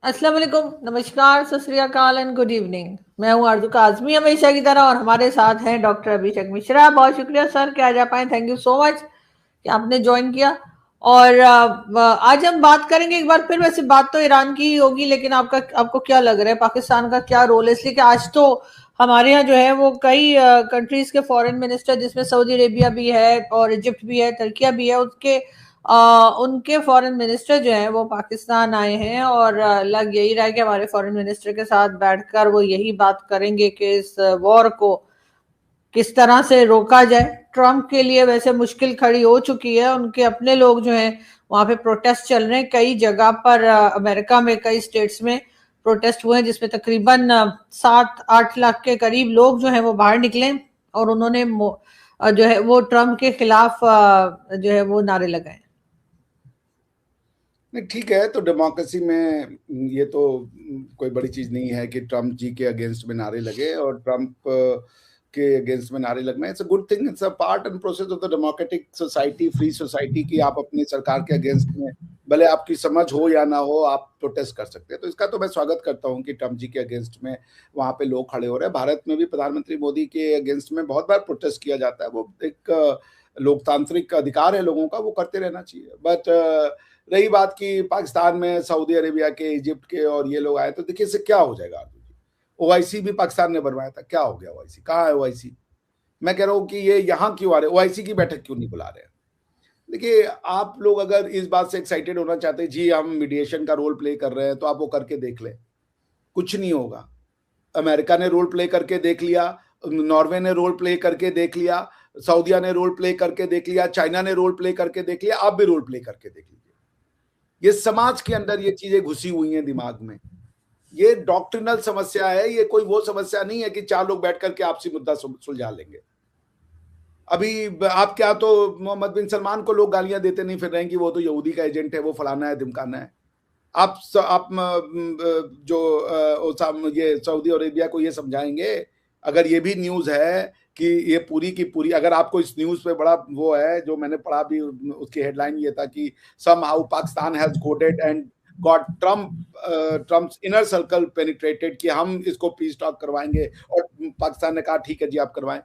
अस्सलाम वालेकुम, नमस्कार, सत श्री अकाल एंड गुड इवनिंग। मैं हूँ आरज़ू काज़मी हमेशा की तरह, और हमारे साथ हैं डॉक्टर अभिषेक मिश्रा। बहुत शुक्रिया सर कि आज आप आए। थैंक यू सो मच कि आपने ज्वाइन किया। और आज हम बात करेंगे एक बार फिर। वैसे बात तो ईरान की ही होगी, लेकिन आपको क्या लग रहा है पाकिस्तान का क्या रोल है? इसलिए कि आज तो हमारे यहाँ जो है वो कई कंट्रीज के फॉरेन मिनिस्टर, जिसमें सऊदी अरेबिया भी है और इजिप्ट भी है, तुर्किया भी है, उनके फॉरेन मिनिस्टर जो हैं वो पाकिस्तान आए हैं। और लग यही रहा है कि हमारे फॉरेन मिनिस्टर के साथ बैठकर वो यही बात करेंगे कि इस वॉर को किस तरह से रोका जाए। ट्रंप के लिए वैसे मुश्किल खड़ी हो चुकी है। उनके अपने लोग जो हैं वहां पे प्रोटेस्ट चल रहे हैं कई जगह पर। अमेरिका में कई स्टेट्स में प्रोटेस्ट हुए हैं, जिसमें तकरीबन 7-8 लाख के करीब लोग जो हैं वो बाहर निकले और उन्होंने जो है वो ट्रंप के खिलाफ जो है वो नारे लगाए। नहीं, ठीक है। तो डेमोक्रेसी में ये तो कोई बड़ी चीज नहीं है कि ट्रम्प जी के अगेंस्ट में नारे लगे और ट्रम्प के अगेंस्ट में नारे लगना। It's a good thing, it's a part and process of the democratic society, free society की आप अपनी सरकार के अगेंस्ट में भले आपकी समझ हो या ना हो, आप प्रोटेस्ट कर सकते हैं। तो इसका तो मैं स्वागत करता हूं कि ट्रम्प जी के अगेंस्ट में वहां पे लोग खड़े हो रहे हैं। भारत में भी प्रधानमंत्री मोदी के अगेंस्ट में बहुत बार प्रोटेस्ट किया जाता है। वो एक लोकतांत्रिक अधिकार है लोगों का, वो करते रहना चाहिए। बट रही बात की पाकिस्तान में सऊदी अरेबिया के, इजिप्ट के और ये लोग आए, तो देखिए इससे क्या हो जाएगा। ओआईसी भी पाकिस्तान ने बनवाया था, क्या हो गया ओआईसी? कहाँ है ओआईसी? मैं कह रहा हूँ कि ये यहाँ क्यों आ रहे, ओआईसी की बैठक क्यों नहीं बुला रहे हैं? देखिए, आप लोग अगर इस बात से एक्साइटेड होना चाहते हैं, जी हम मीडिएशन का रोल प्ले कर रहे हैं, तो आप वो करके देख लें। कुछ नहीं होगा। अमेरिका ने रोल प्ले करके देख लिया, नॉर्वे ने रोल प्ले करके देख लिया, सऊदिया ने रोल प्ले करके देख लिया, चाइना ने रोल प्ले करके देख लिया, आप भी रोल प्ले करके देख लीजिए। ये समाज के अंदर ये चीजें घुसी हुई हैं दिमाग में। ये डॉक्ट्रिनल समस्या है, ये कोई वो समस्या नहीं है कि चार लोग बैठ करके आपसी मुद्दा सुलझा लेंगे। अभी आप क्या, तो मोहम्मद बिन सलमान को लोग गालियां देते नहीं फिर रहे हैं कि वो तो यहूदी का एजेंट है, वो फलाना है धिमकाना है। आप ये सऊदी अरेबिया को ये समझाएंगे, अगर ये भी न्यूज है कि ये पूरी की पूरी, अगर आपको इस न्यूज पे बड़ा वो है, जो मैंने पढ़ा भी, उसकी हेडलाइन ये था कि somehow Pakistan has coded and got Trump's inner circle penetrated, कि हम इसको पीस टॉक करवाएंगे। और पाकिस्तान ने कहा ठीक है जी आप करवाएं।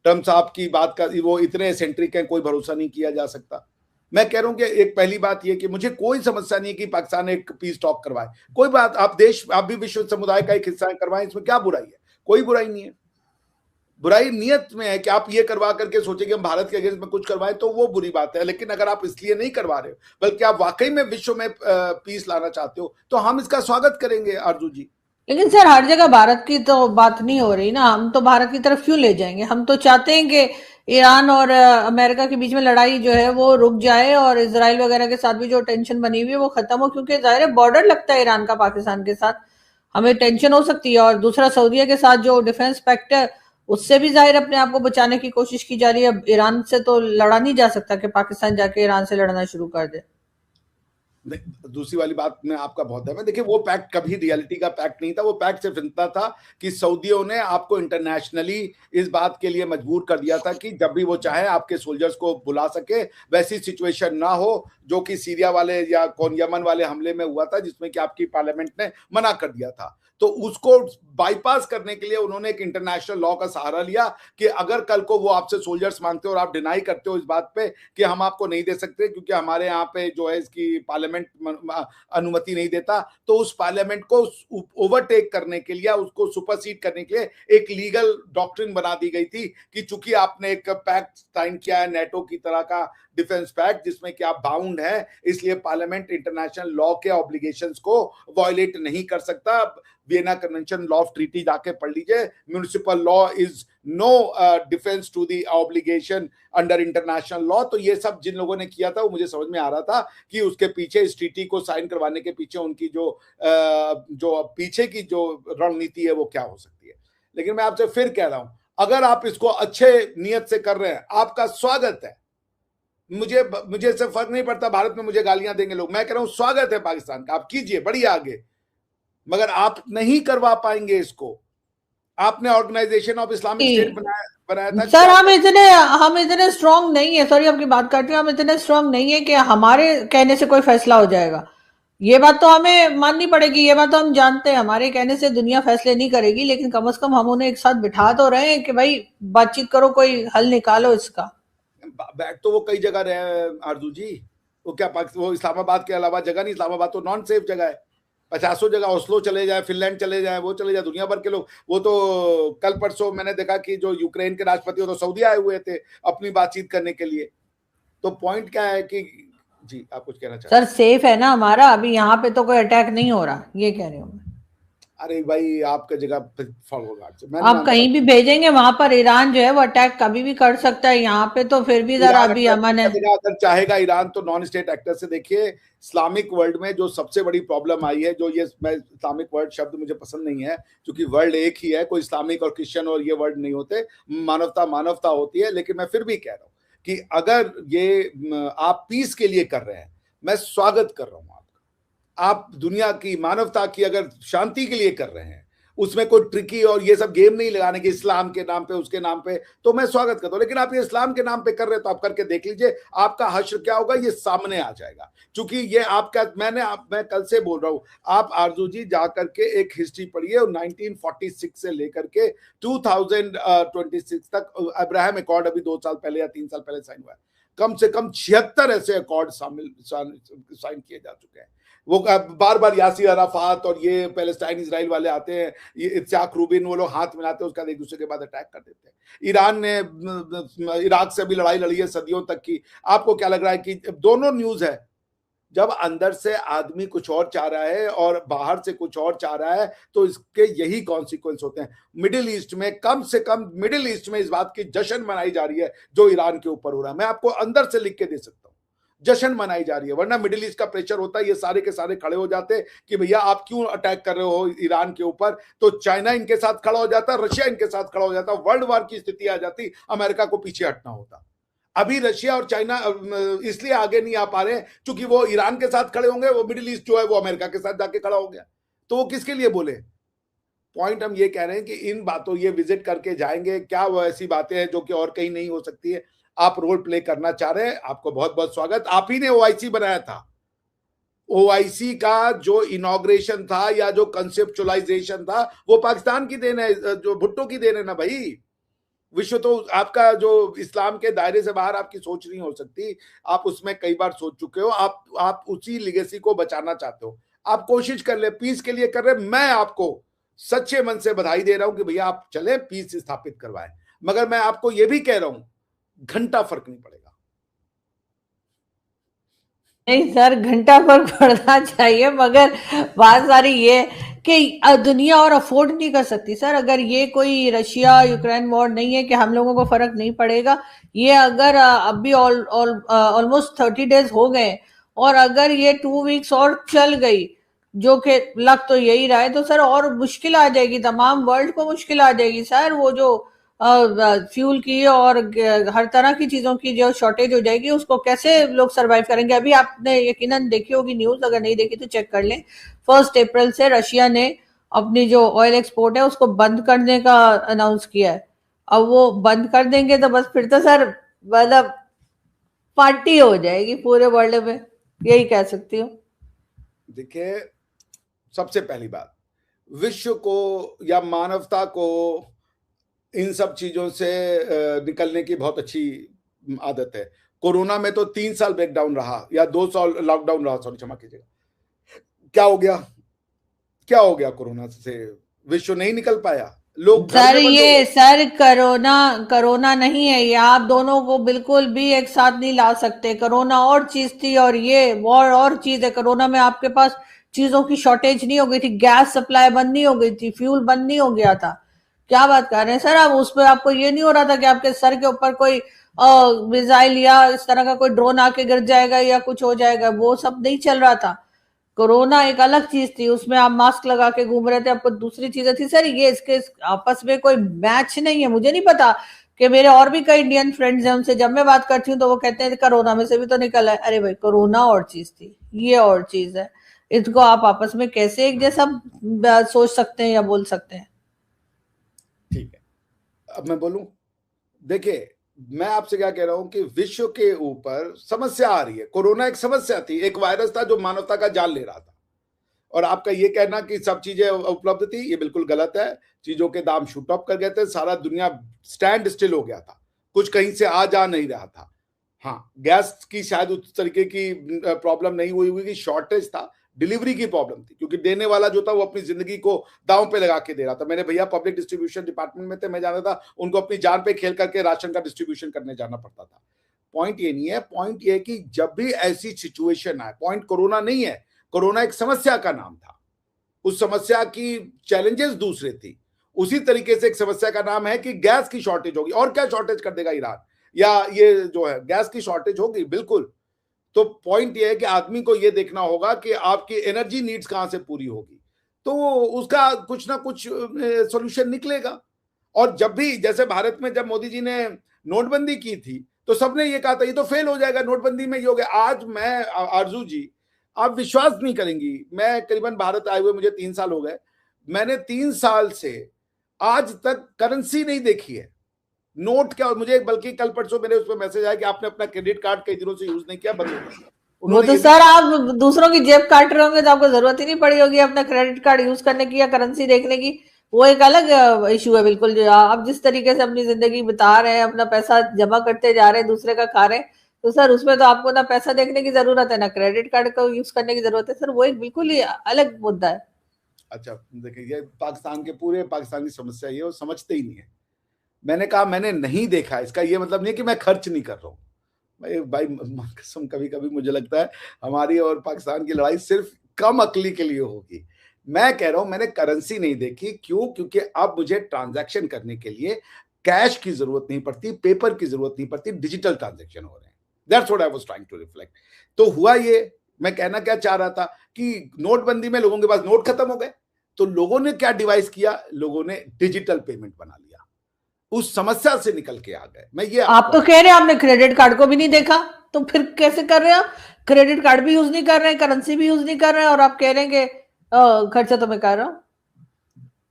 ट्रम्प साहब की बात का वो इतने सेंट्रिक हैं, कोई भरोसा नहीं किया जा सकता। मैं कह रहा हूं कि एक पहली बात यह कि मुझे कोई समस्या नहीं कि पाकिस्तान एक पीस टॉक करवाए। कोई बात, आप भी विश्व समुदाय का एक हिस्सा करवाएं, इसमें क्या बुराई है? कोई बुराई नहीं है। बुराई नियत में है कि आप ये करवा करके सोचे कि हम भारत के अगेंस्ट में कुछ करवाएं, तो वो बुरी बात है। लेकिन अगर आप इसलिए नहीं करवा रहे हो, बल्कि आप वाकई में विश्व में पीस लाना चाहते हो, तो हम इसका स्वागत करेंगे आरजू जी। लेकिन सर, हर जगह भारत की तो बात नहीं हो रही ना। हम तो भारत की तरफ क्यों ले जाएंगे? हम तो चाहते हैं कि ईरान और अमेरिका के बीच में लड़ाई जो है वो रुक जाए, और इसराइल वगैरह के साथ भी जो टेंशन बनी हुई है वो खत्म हो, क्योंकि जाहिर है बॉर्डर लगता है ईरान का पाकिस्तान के साथ, हमें टेंशन हो सकती है। और दूसरा, सऊदीया के साथ जो डिफेंस पैक्ट है उससे भी जाहिर अपने आप को बचाने की कोशिश की जा रही है। ईरान से तो लड़ा नहीं जा सकता कि पाकिस्तान जाके ईरान से लड़ना शुरू कर दे। दूसरी वाली बात में आपका बहुत है। देखिए, वो पैक्ट कभी रियलिटी का पैक्ट नहीं था। वो पैक्ट सिर्फ इतना था कि सऊदियों ने आपको इंटरनेशनली इस बात के लिए मजबूर कर दिया था कि जब भी वो चाहे आपके सोल्जर्स को बुला सके, वैसी सिचुएशन ना हो जो कि सीरिया वाले या कौन यमन वाले हमले में हुआ था, जिसमें कि आपकी पार्लियामेंट ने मना कर दिया था। तो उसको बाईपास करने के लिए उन्होंने एक इंटरनेशनल लॉ का सहारा लिया कि अगर कल को वो आपसे सोल्जर्स मांगते हो और आप डिनाई करते हो इस बात पे कि हम आपको नहीं दे सकते क्योंकि हमारे यहाँ पे जो है इसकी पार्लियामेंट अनुमति नहीं देता, तो उस पार्लियामेंट को ओवरटेक करने के लिए, उसको सुपरसीड करने के लिए एक लीगल डॉक्ट्रिन बना दी गई थी कि चूंकि आपने एक पैक्ट साइन किया है नेटो की तरह का डिफेंस पैक्ट, जिसमें कि आप बाउंड है, इसलिए पार्लियामेंट इंटरनेशनल लॉ के ऑब्लिगेशंस को वायलेट नहीं कर सकता। Vienna convention law of treaty जाके पढ़ लीजिए। Municipal law is no defence to the obligation under international law. तो ये सब जिन लोगों ने किया था वो मुझे समझ में आ रहा था कि उसके पीछे, इस ट्रीटी को साइन करवाने के पीछे उनकी जो पीछे की जो रणनीति है वो क्या हो सकती है। लेकिन मैं आपसे फिर कह रहा हूं, अगर आप इसको अच्छे नियत से कर रहे हैं, आपका स्वागत है। मुझे इससे फर्क नहीं पड़ता, भारत में मुझे गालियां देंगे लोग, मैं कह रहा हूं स्वागत है पाकिस्तान का, आप कीजिए, बढ़िया आगे। मगर आप नहीं करवा पाएंगे इसको। आपने ऑर्गेनाइजेशन ऑफ इस्लामिक स्टेट बनाया था, सर, क्या हम इतने स्ट्रांग नहीं है। सॉरी आपकी बात काट रही हूँ। हम इतने स्ट्रांग नहीं है कि हमारे कहने से कोई फैसला हो जाएगा। ये बात तो हमें माननी पड़ेगी, ये बात तो हम जानते हैं, हमारे कहने से दुनिया फैसले नहीं करेगी, लेकिन कम से कम हम उन्हें एक साथ बिठा तो रहे हैं कि भाई बातचीत करो, कोई हल निकालो इसका। बैठ तो वो कई जगह रहे हैं आरजू जी, वो क्या वो इस्लामाबाद के अलावा जगह नहीं, इस्लामाबाद तो नॉन सेफ जगह है, 50 जगह, ओस्लो चले जाए, फिनलैंड चले जाए, वो चले जाए, दुनिया भर के लोग। वो तो कल परसों मैंने देखा कि जो यूक्रेन के राष्ट्रपति, वो तो सऊदी आए हुए थे अपनी बातचीत करने के लिए। तो पॉइंट क्या है कि जी आप कुछ कहना चाहते सर हैं? सेफ है ना हमारा, अभी यहाँ पे तो कोई अटैक नहीं हो रहा, ये कह रही हूँ मैं। अरे भाई आपका जगह फॉलो गार्ड से मैं नहीं आप मानता। कहीं भी भेजेंगे वहां पर ईरान जो है वो अटैक कभी भी कर सकता है, यहाँ पे तो फिर भी जरा ईरान अभी अटैक अमन है। करेगा अगर चाहेगा ईरान तो, नॉन स्टेट एक्टर से। देखिए इस्लामिक वर्ल्ड में जो सबसे बड़ी प्रॉब्लम आई है, जो ये, मैं इस्लामिक वर्ल्ड शब्द मुझे पसंद नहीं है, क्योंकि वर्ल्ड एक ही है, कोई इस्लामिक और क्रिश्चियन और ये वर्ड नहीं होते, मानवता मानवता होती है। लेकिन मैं फिर भी कह रहा हूं कि अगर ये आप पीस के लिए कर रहे हैं, मैं स्वागत कर रहा हूं आपका। आप दुनिया की, मानवता की अगर शांति के लिए कर रहे हैं, उसमें कोई ट्रिकी और ये सब गेम नहीं लगाने की इस्लाम के नाम पे, उसके नाम पे, तो मैं स्वागत करता हूं। लेकिन आप ये इस्लाम के नाम पे कर रहे हैं तो आप करके देख लीजिए, आपका हश्र क्या होगा ये सामने आ जाएगा। क्योंकि ये आपका, मैं कल से बोल रहा हूं, आप आरजू जी जाकर के एक हिस्ट्री पढ़िए, 1946 से लेकर के 2026 तक अब्राहम अकॉर्ड अभी 2 साल पहले या 3 साल पहले साइन हुआ है, कम से कम 76 ऐसे अकॉर्ड साइन किए जा चुके हैं। वो बार बार यासिर अराफात और ये पैलेस्टाइन इजराइल वाले आते हैं, ये इत्साक रूबिन, वो लोग हाथ मिलाते हैं, उसका एक दूसरे के बाद अटैक कर देते हैं। ईरान ने इराक से भी लड़ाई लड़ी है सदियों तक की। आपको क्या लग रहा है कि दोनों न्यूज है, जब अंदर से आदमी कुछ और चाह रहा है और बाहर से कुछ और चाह रहा है, तो इसके यही कॉन्सिक्वेंस होते हैं। मिडिल ईस्ट में, कम से कम मिडिल ईस्ट में इस बात की जश्न मनाई जा रही है जो ईरान के ऊपर हो रहा है। मैं आपको अंदर से लिख के दे सकता हूं, जश्न मनाई जा रही है। वरना मिडिल ईस्ट का प्रेशर होता है, ये सारे के सारे खड़े हो जाते कि भैया आप क्यों अटैक कर रहे हो ईरान के ऊपर, तो चाइना इनके साथ खड़ा हो जाता, रशिया इनके साथ खड़ा हो जाता, वर्ल्ड वार की स्थिति आ जाती, अमेरिका को पीछे हटना होता। अभी रशिया और चाइना इसलिए आगे नहीं आ पा रहे क्योंकि वो ईरान के साथ खड़े होंगे, वो मिडिल ईस्ट जो है वो अमेरिका के साथ जाके खड़ा हो गया, तो वो किसके लिए बोले। पॉइंट हम ये कह रहे हैं कि इन बातों, ये विजिट करके जाएंगे क्या, वो ऐसी बातें हैं जो कि और कहीं नहीं हो सकती है। आप रोल प्ले करना चाह रहे हैं, आपको बहुत बहुत स्वागत। आप ही ने ओआईसी बनाया था, ओआईसी का जो इनॉग्रेशन था या जो कंसेप्चुअलाइजेशन था, वो पाकिस्तान की देन है, जो भुट्टो की देन है ना भाई। विश्व तो आपका जो इस्लाम के दायरे से बाहर आपकी सोच नहीं हो सकती, आप उसमें कई बार सोच चुके हो। आप उसी लिगेसी को बचाना चाहते हो, आप कोशिश कर ले, पीस के लिए कर रहे। मैं आपको सच्चे मन से बधाई दे रहा हूं कि भैया आप चले, पीस स्थापित करवाएं। मगर मैं आपको यह भी कह रहा हूं, घंटा फर्क नहीं पड़ेगा। नहीं सर, घंटा फर्क पड़ना चाहिए, मगर बात सारी ये कि दुनिया और अफोर्ड नहीं कर सकती सर। अगर ये कोई रशिया यूक्रेन वॉर नहीं है कि हम लोगों को फर्क नहीं पड़ेगा, ये अगर अभी ऑलमोस्ट 30 डेज हो गए और अगर ये 2 वीक्स और चल गई, जो कि लग तो यही रहा है, तो सर और मुश्किल आ जाएगी, तमाम वर्ल्ड को मुश्किल आ जाएगी सर। वो जो फ्यूल की और हर तरह की चीजों की जो शॉर्टेज हो जाएगी, उसको कैसे लोग सरवाइव करेंगे। अभी आपने यकीनन देखी होगी न्यूज, अगर नहीं देखी तो चेक कर लें। 1 अप्रैल से रशिया ने अपनी जो ऑयल एक्सपोर्ट है उसको बंद करने का अनाउंस किया है। अब वो बंद कर देंगे तो बस फिर तो सर मतलब पार्टी हो जाएगी पूरे वर्ल्ड में, यही कह सकती हूँ। देखिए सबसे पहली बात, विश्व को या मानवता को इन सब चीजों से निकलने की बहुत अच्छी आदत है। कोरोना में तो 3 साल ब्रेकडाउन रहा या 2 साल लॉकडाउन रहा, सॉरी क्षमा कीजिएगा। क्या हो गया, क्या हो गया कोरोना से? विश्व नहीं निकल पाया, लोग घर सर में बंद हो ये गए। सर कोरोना नहीं है, ये आप दोनों को बिल्कुल भी एक साथ नहीं ला सकते। कोरोना और चीज थी और ये वॉर और चीज है। कोरोना में आपके पास चीजों की शॉर्टेज नहीं हो गई थी, गैस सप्लाई बंद नहीं हो गई थी, फ्यूल बंद नहीं हो गया था। क्या बात कर रहे हैं सर आप? उस पर आपको ये नहीं हो रहा था कि आपके सर के ऊपर कोई मिसाइल या इस तरह का कोई ड्रोन आके गिर जाएगा या कुछ हो जाएगा? वो सब नहीं चल रहा था। कोरोना एक अलग चीज थी, उसमें आप मास्क लगा के घूम रहे थे, आपको दूसरी चीजें थी सर। ये इसके आपस में कोई मैच नहीं है। मुझे नहीं पता कि मेरे और भी कई इंडियन फ्रेंड्स हैं, उनसे जब मैं बात करती हूँ तो वो कहते हैं कोरोना में से भी तो निकल है। अरे भाई, कोरोना और चीज थी, ये और चीज है। इसको आप आपस में कैसे एक जैसा सोच सकते हैं या बोल सकते हैं? ठीक है, अब मैं बोलूं। देखिए मैं आपसे क्या कह रहा हूं कि विश्व के ऊपर समस्या आ रही है। कोरोना एक समस्या थी, एक वायरस था जो मानवता का जान ले रहा था। और आपका ये कहना कि सब चीजें उपलब्ध थी, ये बिल्कुल गलत है। चीजों के दाम शूट अप कर गए थे, सारा दुनिया स्टैंड स्टिल हो गया था, कुछ कहीं से आ जा नहीं रहा था। हाँ, गैस की शायद उस तरीके की प्रॉब्लम नहीं हुई होगी, शॉर्टेज था, डिलीवरी की प्रॉब्लम थी, क्योंकि देने वाला जो था वो अपनी जिंदगी को दांव पे लगा के दे रहा था। मेरे भैया पब्लिक डिस्ट्रीब्यूशन डिपार्टमेंट में थे, मैं जाना था, उनको अपनी जान पे खेल करके राशन का डिस्ट्रीब्यूशन करने जाना पड़ता था। पॉइंट ये नहीं है, पॉइंट ये है कि जब भी ऐसी सिचुएशन आए, पॉइंट कोरोना नहीं है, कोरोना एक समस्या का नाम था, उस समस्या की चैलेंजेस दूसरे थी। उसी तरीके से एक समस्या का नाम है कि गैस की शॉर्टेज होगी। और क्या शॉर्टेज कर देगा ईरान, या ये जो है गैस की शॉर्टेज होगी, बिल्कुल। तो पॉइंट ये है कि आदमी को ये देखना होगा कि आपकी एनर्जी नीड्स कहां से पूरी होगी, तो उसका कुछ ना कुछ सॉल्यूशन निकलेगा। और जब भी, जैसे भारत में जब मोदी जी ने नोटबंदी की थी, तो सबने ये कहा था ये तो फेल हो जाएगा, नोटबंदी में ये हो गया। आज मैं, आरजू जी, आप विश्वास नहीं करेंगी, मैं करीबन भारत आए हुए मुझे 3 साल हो गए, मैंने 3 साल से आज तक करेंसी नहीं देखी है, नोट क्या। मुझे बल्कि कल परसों मेरे उस पर मैसेज आया कि आपने अपना क्रेडिट कार्ड कई दिनों से यूज नहीं किया, बंद हो गया। वो तो सर आप दूसरों की जेब काट रहे होंगे तो आपको जरूरत ही नहीं पड़ी होगी अपना क्रेडिट कार्ड यूज करने की या करेंसी देखने की, वो एक अलग इशू है बिल्कुल। जो आप जिस तरीके से अपनी जिंदगी बिता रहे हैं, अपना पैसा जमा करते जा रहे हैं, दूसरे का खा रहे हैं, तो सर उसमें तो आपको ना पैसा देखने की जरूरत है, ना क्रेडिट कार्ड को यूज करने की जरूरत है सर, वो एक बिल्कुल ही अलग मुद्दा है। अच्छा देखिए, ये पाकिस्तान के पूरे पाकिस्तानी समस्या ये, वो समझते ही नहीं है। मैंने कहा मैंने नहीं देखा, इसका ये मतलब नहीं कि मैं खर्च नहीं कर रहा हूँ भाई। कसम, कभी कभी मुझे लगता है हमारी और पाकिस्तान की लड़ाई सिर्फ कम अकली के लिए होगी। मैं कह रहा हूं मैंने करेंसी नहीं देखी, क्यों? क्योंकि अब मुझे ट्रांजैक्शन करने के लिए कैश की जरूरत नहीं पड़ती, पेपर की जरूरत नहीं पड़ती, डिजिटल ट्रांजैक्शन हो रहे हैं। That's what I was trying to reflect. तो हुआ ये, मैं कहना क्या चाह रहा था कि नोटबंदी में लोगों के पास नोट खत्म हो गए, तो लोगों ने क्या डिवाइस किया, लोगों ने डिजिटल पेमेंट बना लिया, उस समस्या से निकल के आ गए। मैं ये आप तो कह रहे हैं आपने क्रेडिट कार्ड को भी नहीं देखा, तो फिर कैसे कर रहे हैं आप? क्रेडिट कार्ड भी यूज नहीं कर रहे हैं, करेंसी भी यूज नहीं कर रहे हैं, और आप कह रहे हैं कि खर्चा तो मैं कर रहा हूं।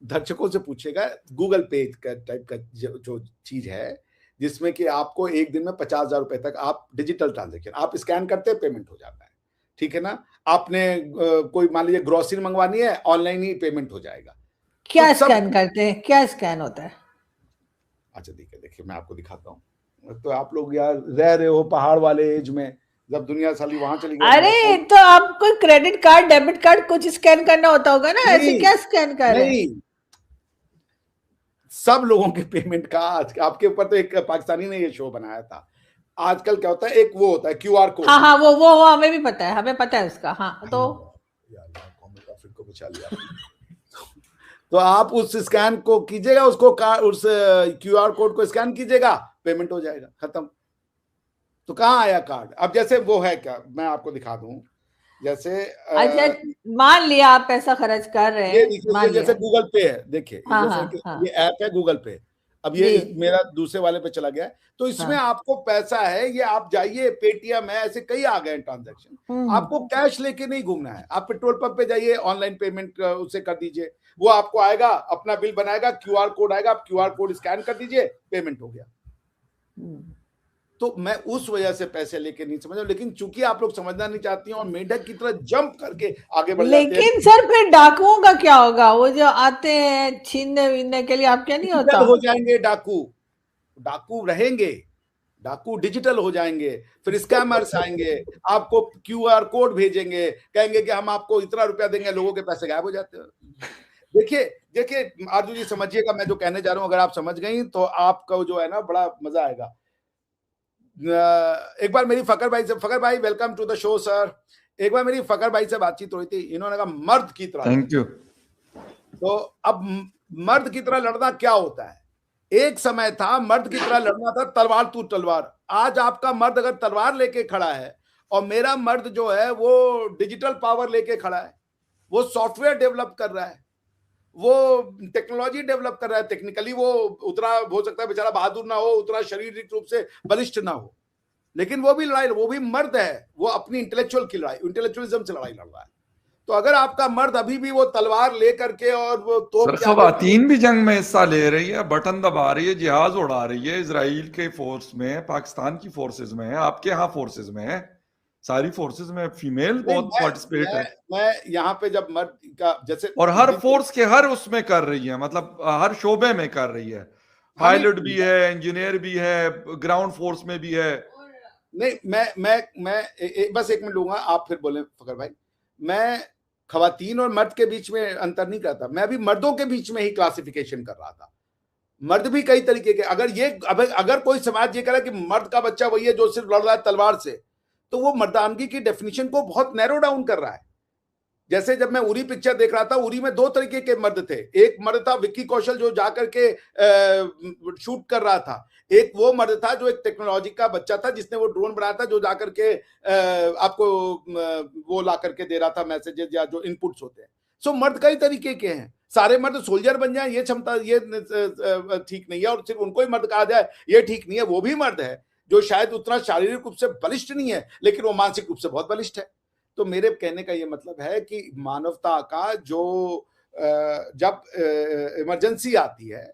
दर्शकों से पूछेगा, गूगल पे का टाइप का जो चीज है, जिसमें कि आपको एक दिन में 50,000 रुपए तक आप डिजिटल ट्रांजेक्शन, आप स्कैन करते हैं, पेमेंट हो जाता है, ठीक है ना। आपने कोई मान लीजिए ग्रोसरी मंगवानी है, ऑनलाइन ही पेमेंट हो जाएगा। क्या स्कैन करते हैं, क्या स्कैन होता है? अच्छा देखिए मैं आपको दिखाता हूँ। तो आप लोग यार रह रहे हो पहाड़ वाले एज में, जब दुनिया साली वहां चली गई। अरे तो आपको क्रेडिट कार्ड, डेबिट कार्ड कुछ स्कैन करना होता होगा ना, ऐसे क्या स्कैन कर रहे हैं? सब लोगों के पेमेंट का आपके ऊपर तो एक पाकिस्तानी ने ये शो बनाया था। आजकल क्या होता है, एक वो होता है क्यूआर कोड। हाँ हाँ, वो हमें भी पता है, हमें पता है उसका। हाँ तो यार कॉमेडी को बचा लिया। तो आप उस स्कैन को कीजिएगा, उसको उस क्यूआर कोड को स्कैन कीजिएगा, पेमेंट हो जाएगा, खत्म। तो कहाँ आया कार्ड? अब जैसे वो है, क्या मैं आपको दिखा दूं, जैसे अच्छा मान लिया आप पैसा खर्च कर रहे हैं, जैसे गूगल पे है, देखिए हाँ, जैसे हाँ, ये ऐप है गूगल पे। अब ये मेरा दूसरे वाले पे चला गया है, तो इसमें आपको पैसा है, ये आप जाइए, पेटीएम है, ऐसे कई आ गए ट्रांजैक्शन। आपको कैश लेके नहीं घूमना है, आप पेट्रोल पंप पे जाइए, ऑनलाइन पेमेंट उससे कर दीजिए, वो आपको आएगा, अपना बिल बनाएगा, क्यूआर कोड आएगा, आप क्यूआर कोड स्कैन कर दीजिए, पेमेंट हो गया। तो मैं उस वजह से पैसे लेके नहीं समझ, लेकिन चूंकि आप लोग समझना नहीं चाहती हैं और मेंढक की तरह जंप करके आगे बढ़ जाते हैं। लेकिन सर फिर डाकुओं का क्या होगा? वो जो आते हैं छीनने वीनने के लिए, आप क्या नहीं होता? हो जाएंगे डाकू रहेंगे, डाकू डिजिटल हो जाएंगे, फिर स्कैमर्स आएंगे, आपको क्यूआर कोड भेजेंगे, कहेंगे कि हम आपको इतना रुपया देंगे, लोगों के पैसे गायब हो जाते हैं। देखिए आरजू जी समझिएगा मैं जो कहने जा रहा हूं, अगर आप समझ गई तो आपका जो है ना बड़ा मजा आएगा। एक बार मेरी फकर भाई welcome to the show sir. एक बार मेरी फकर भाई से बातचीत हुई थी, इन्होंने कहा मर्द की तरह। Thank you. तो अब मर्द की तरह लड़ना क्या होता है? एक समय था मर्द की तरह लड़ना था तलवार तू तलवार। आज आपका मर्द अगर तलवार लेके खड़ा है और मेरा मर्द जो है वो डिजिटल पावर लेके खड़ा है, वो सॉफ्टवेयर डेवलप कर रहा है, वो टेक्नोलॉजी डेवलप कर रहा है, टेक्निकली वो उतना हो सकता है बेचारा बहादुर ना हो, उतना शारीरिक रूप से बलिष्ठ ना हो, लेकिन वो भी लड़ाई, वो भी मर्द है, वो अपनी इंटेलेक्चुअल की लड़ाई, इंटेलेक्चुअलिज्म से लड़ाई लड़ रहा है। तो अगर आपका मर्द अभी भी वो तलवार लेकर के और वो तोप के खवातीन भी जंग में हिस्सा ले रही है, बटन दबा रही है, जहाज उड़ा रही है, इजराइल के फोर्स में, पाकिस्तान की फोर्सेज में है, आपके यहाँ फोर्सेज में है, सारी फोर्सेस में फीमेल बहुत पार्टिसिपेट है। मैं यहाँ पे जब मर्द का जैसे, और हर फोर्स के हर उसमें कर रही है, मतलब हर शोबे में कर रही है, पायलट भी है, इंजीनियर भी है, ग्राउंड फोर्स में भी है। नहीं, मैं बस एक मिनट लूंगा, आप फिर बोले फकर भाई। मैं खवातीन और मर्द के बीच में अंतर नहीं करता, मैं अभी मर्दों के बीच में ही क्लासिफिकेशन कर रहा था। मर्द भी कई तरीके के, अगर कोई समाज ये कह कि मर्द का बच्चा वही है जो सिर्फ लड़ रहा है तलवार से, तो वो मर्दानगी की डेफिनेशन को बहुत नैरो डाउन कर रहा है। जैसे जब मैं उरी पिक्चर देख रहा था, उरी में 2 तरीके के मर्द थे। एक मर्द था विक्की कौशल जो जाकर के शूट कर रहा था, एक वो मर्द था जो एक टेक्नोलॉजी का बच्चा था जिसने वो ड्रोन बनाया था, जो जाकर के आपको वो ला करके दे रहा था मैसेजेस या जो इनपुट्स होते हैं। सो मर्द कई तरीके के हैं। सारे मर्द सोल्जर बन जाए ये क्षमता, ये ठीक नहीं है, और सिर्फ उनको ही मर्द कहा जाए ये ठीक नहीं है। वो भी मर्द है जो शायद उतना शारीरिक रूप से बलिष्ठ नहीं है, लेकिन वो मानसिक रूप से बहुत बलिष्ठ है। तो मेरे कहने का ये मतलब है कि मानवता का जो जब इमरजेंसी आती है,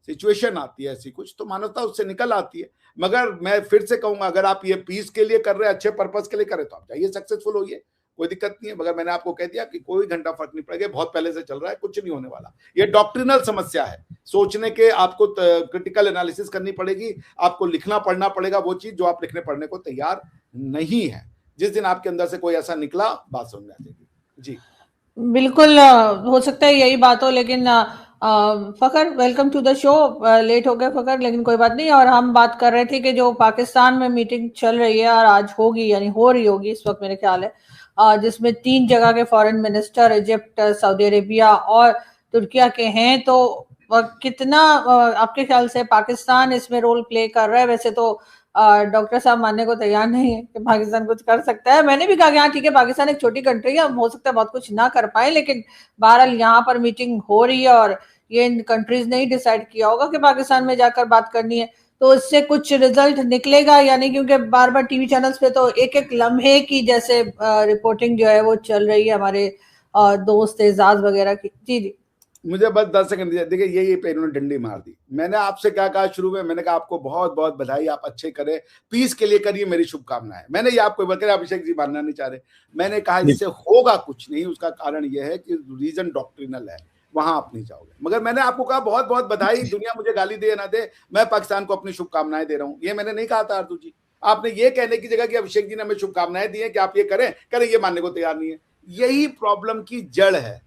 सिचुएशन आती है ऐसी कुछ, तो मानवता उससे निकल आती है। मगर मैं फिर से कहूंगा, अगर आप ये पीस के लिए कर रहे हैं, अच्छे पर्पस के लिए कर रहे हैं, तो आप जाइए, सक्सेसफुल होइए, कोई दिक्कत नहीं है। मगर मैंने आपको कह दिया कि कोई घंटा फर्क नहीं पड़ेगा, बहुत पहले से चल रहा है, कुछ नहीं होने वाला। ये डॉक्ट्रिनल समस्या है, सोचने के आपको क्रिटिकल एनालिसिस करनी पड़ेगी, आपको लिखना पढ़ना पड़ेगा वो चीज जो आप लिखने पढ़ने को तैयार नहीं है। जिस दिन आपके अंदर से कोई ऐसा निकला, बात समझ में आ जाएगी। जी बिल्कुल, हो सकता है यही बात हो, लेकिन Fakhar welcome to the show. Late हो गए फकर, लेकिन कोई बात नहीं। और हम बात कर रहे थे कि जो पाकिस्तान में मीटिंग चल रही है और आज होगी, यानी हो रही होगी इस वक्त मेरे ख्याल है, जिसमें 3 जगह के foreign minister Egypt, Saudi Arabia और तुर्किया के हैं। तो कितना आपके ख्याल से पाकिस्तान इसमें रोल प्ले कर रहा है? वैसे तो डॉक्टर साहब मानने को तैयार नहीं है कि पाकिस्तान कुछ कर सकता है। मैंने भी कहा कि हाँ ठीक है, पाकिस्तान एक छोटी कंट्री है, हो सकता है बहुत कुछ ना कर पाए, लेकिन बहरहाल यहाँ पर मीटिंग हो रही है और ये इन कंट्रीज ने ही डिसाइड किया होगा कि पाकिस्तान में जाकर बात करनी है। तो इससे कुछ रिजल्ट निकलेगा या नहीं? क्योंकि बार बार टीवी चैनल्स पे तो एक एक लम्हे की जैसे रिपोर्टिंग जो है वो चल रही है हमारे दोस्त एजाज वगैरह की। जी जी, मुझे बस 10 सेकंड दीजिए। देखिए यही पे इन्होंने डंडी मार दी। मैंने आपसे क्या कहा शुरू में? मैंने कहा आपको बहुत बहुत बधाई, आप अच्छे करें, पीस के लिए करिए, मेरी शुभकामनाएं। मैंने ये आपको बल्कि अभिषेक जी मानना नहीं चाह रहे, मैंने कहा इससे होगा कुछ नहीं। उसका कारण यह है कि रीजन डॉक्ट्रिनल है, वहां आप नहीं जाओगे। मगर मैंने आपको कहा बहुत बहुत बधाई, दुनिया मुझे गाली दे ना दे, मैं पाकिस्तान को अपनी शुभकामनाएं दे रहा हूं। ये मैंने नहीं कहा था आरजू जी। आपने ये कहने की जगह कि अभिषेक जी ने हमें शुभकामनाएं दी है कि आप ये करें करें, ये मानने को तैयार नहीं है। यही प्रॉब्लम की जड़ है,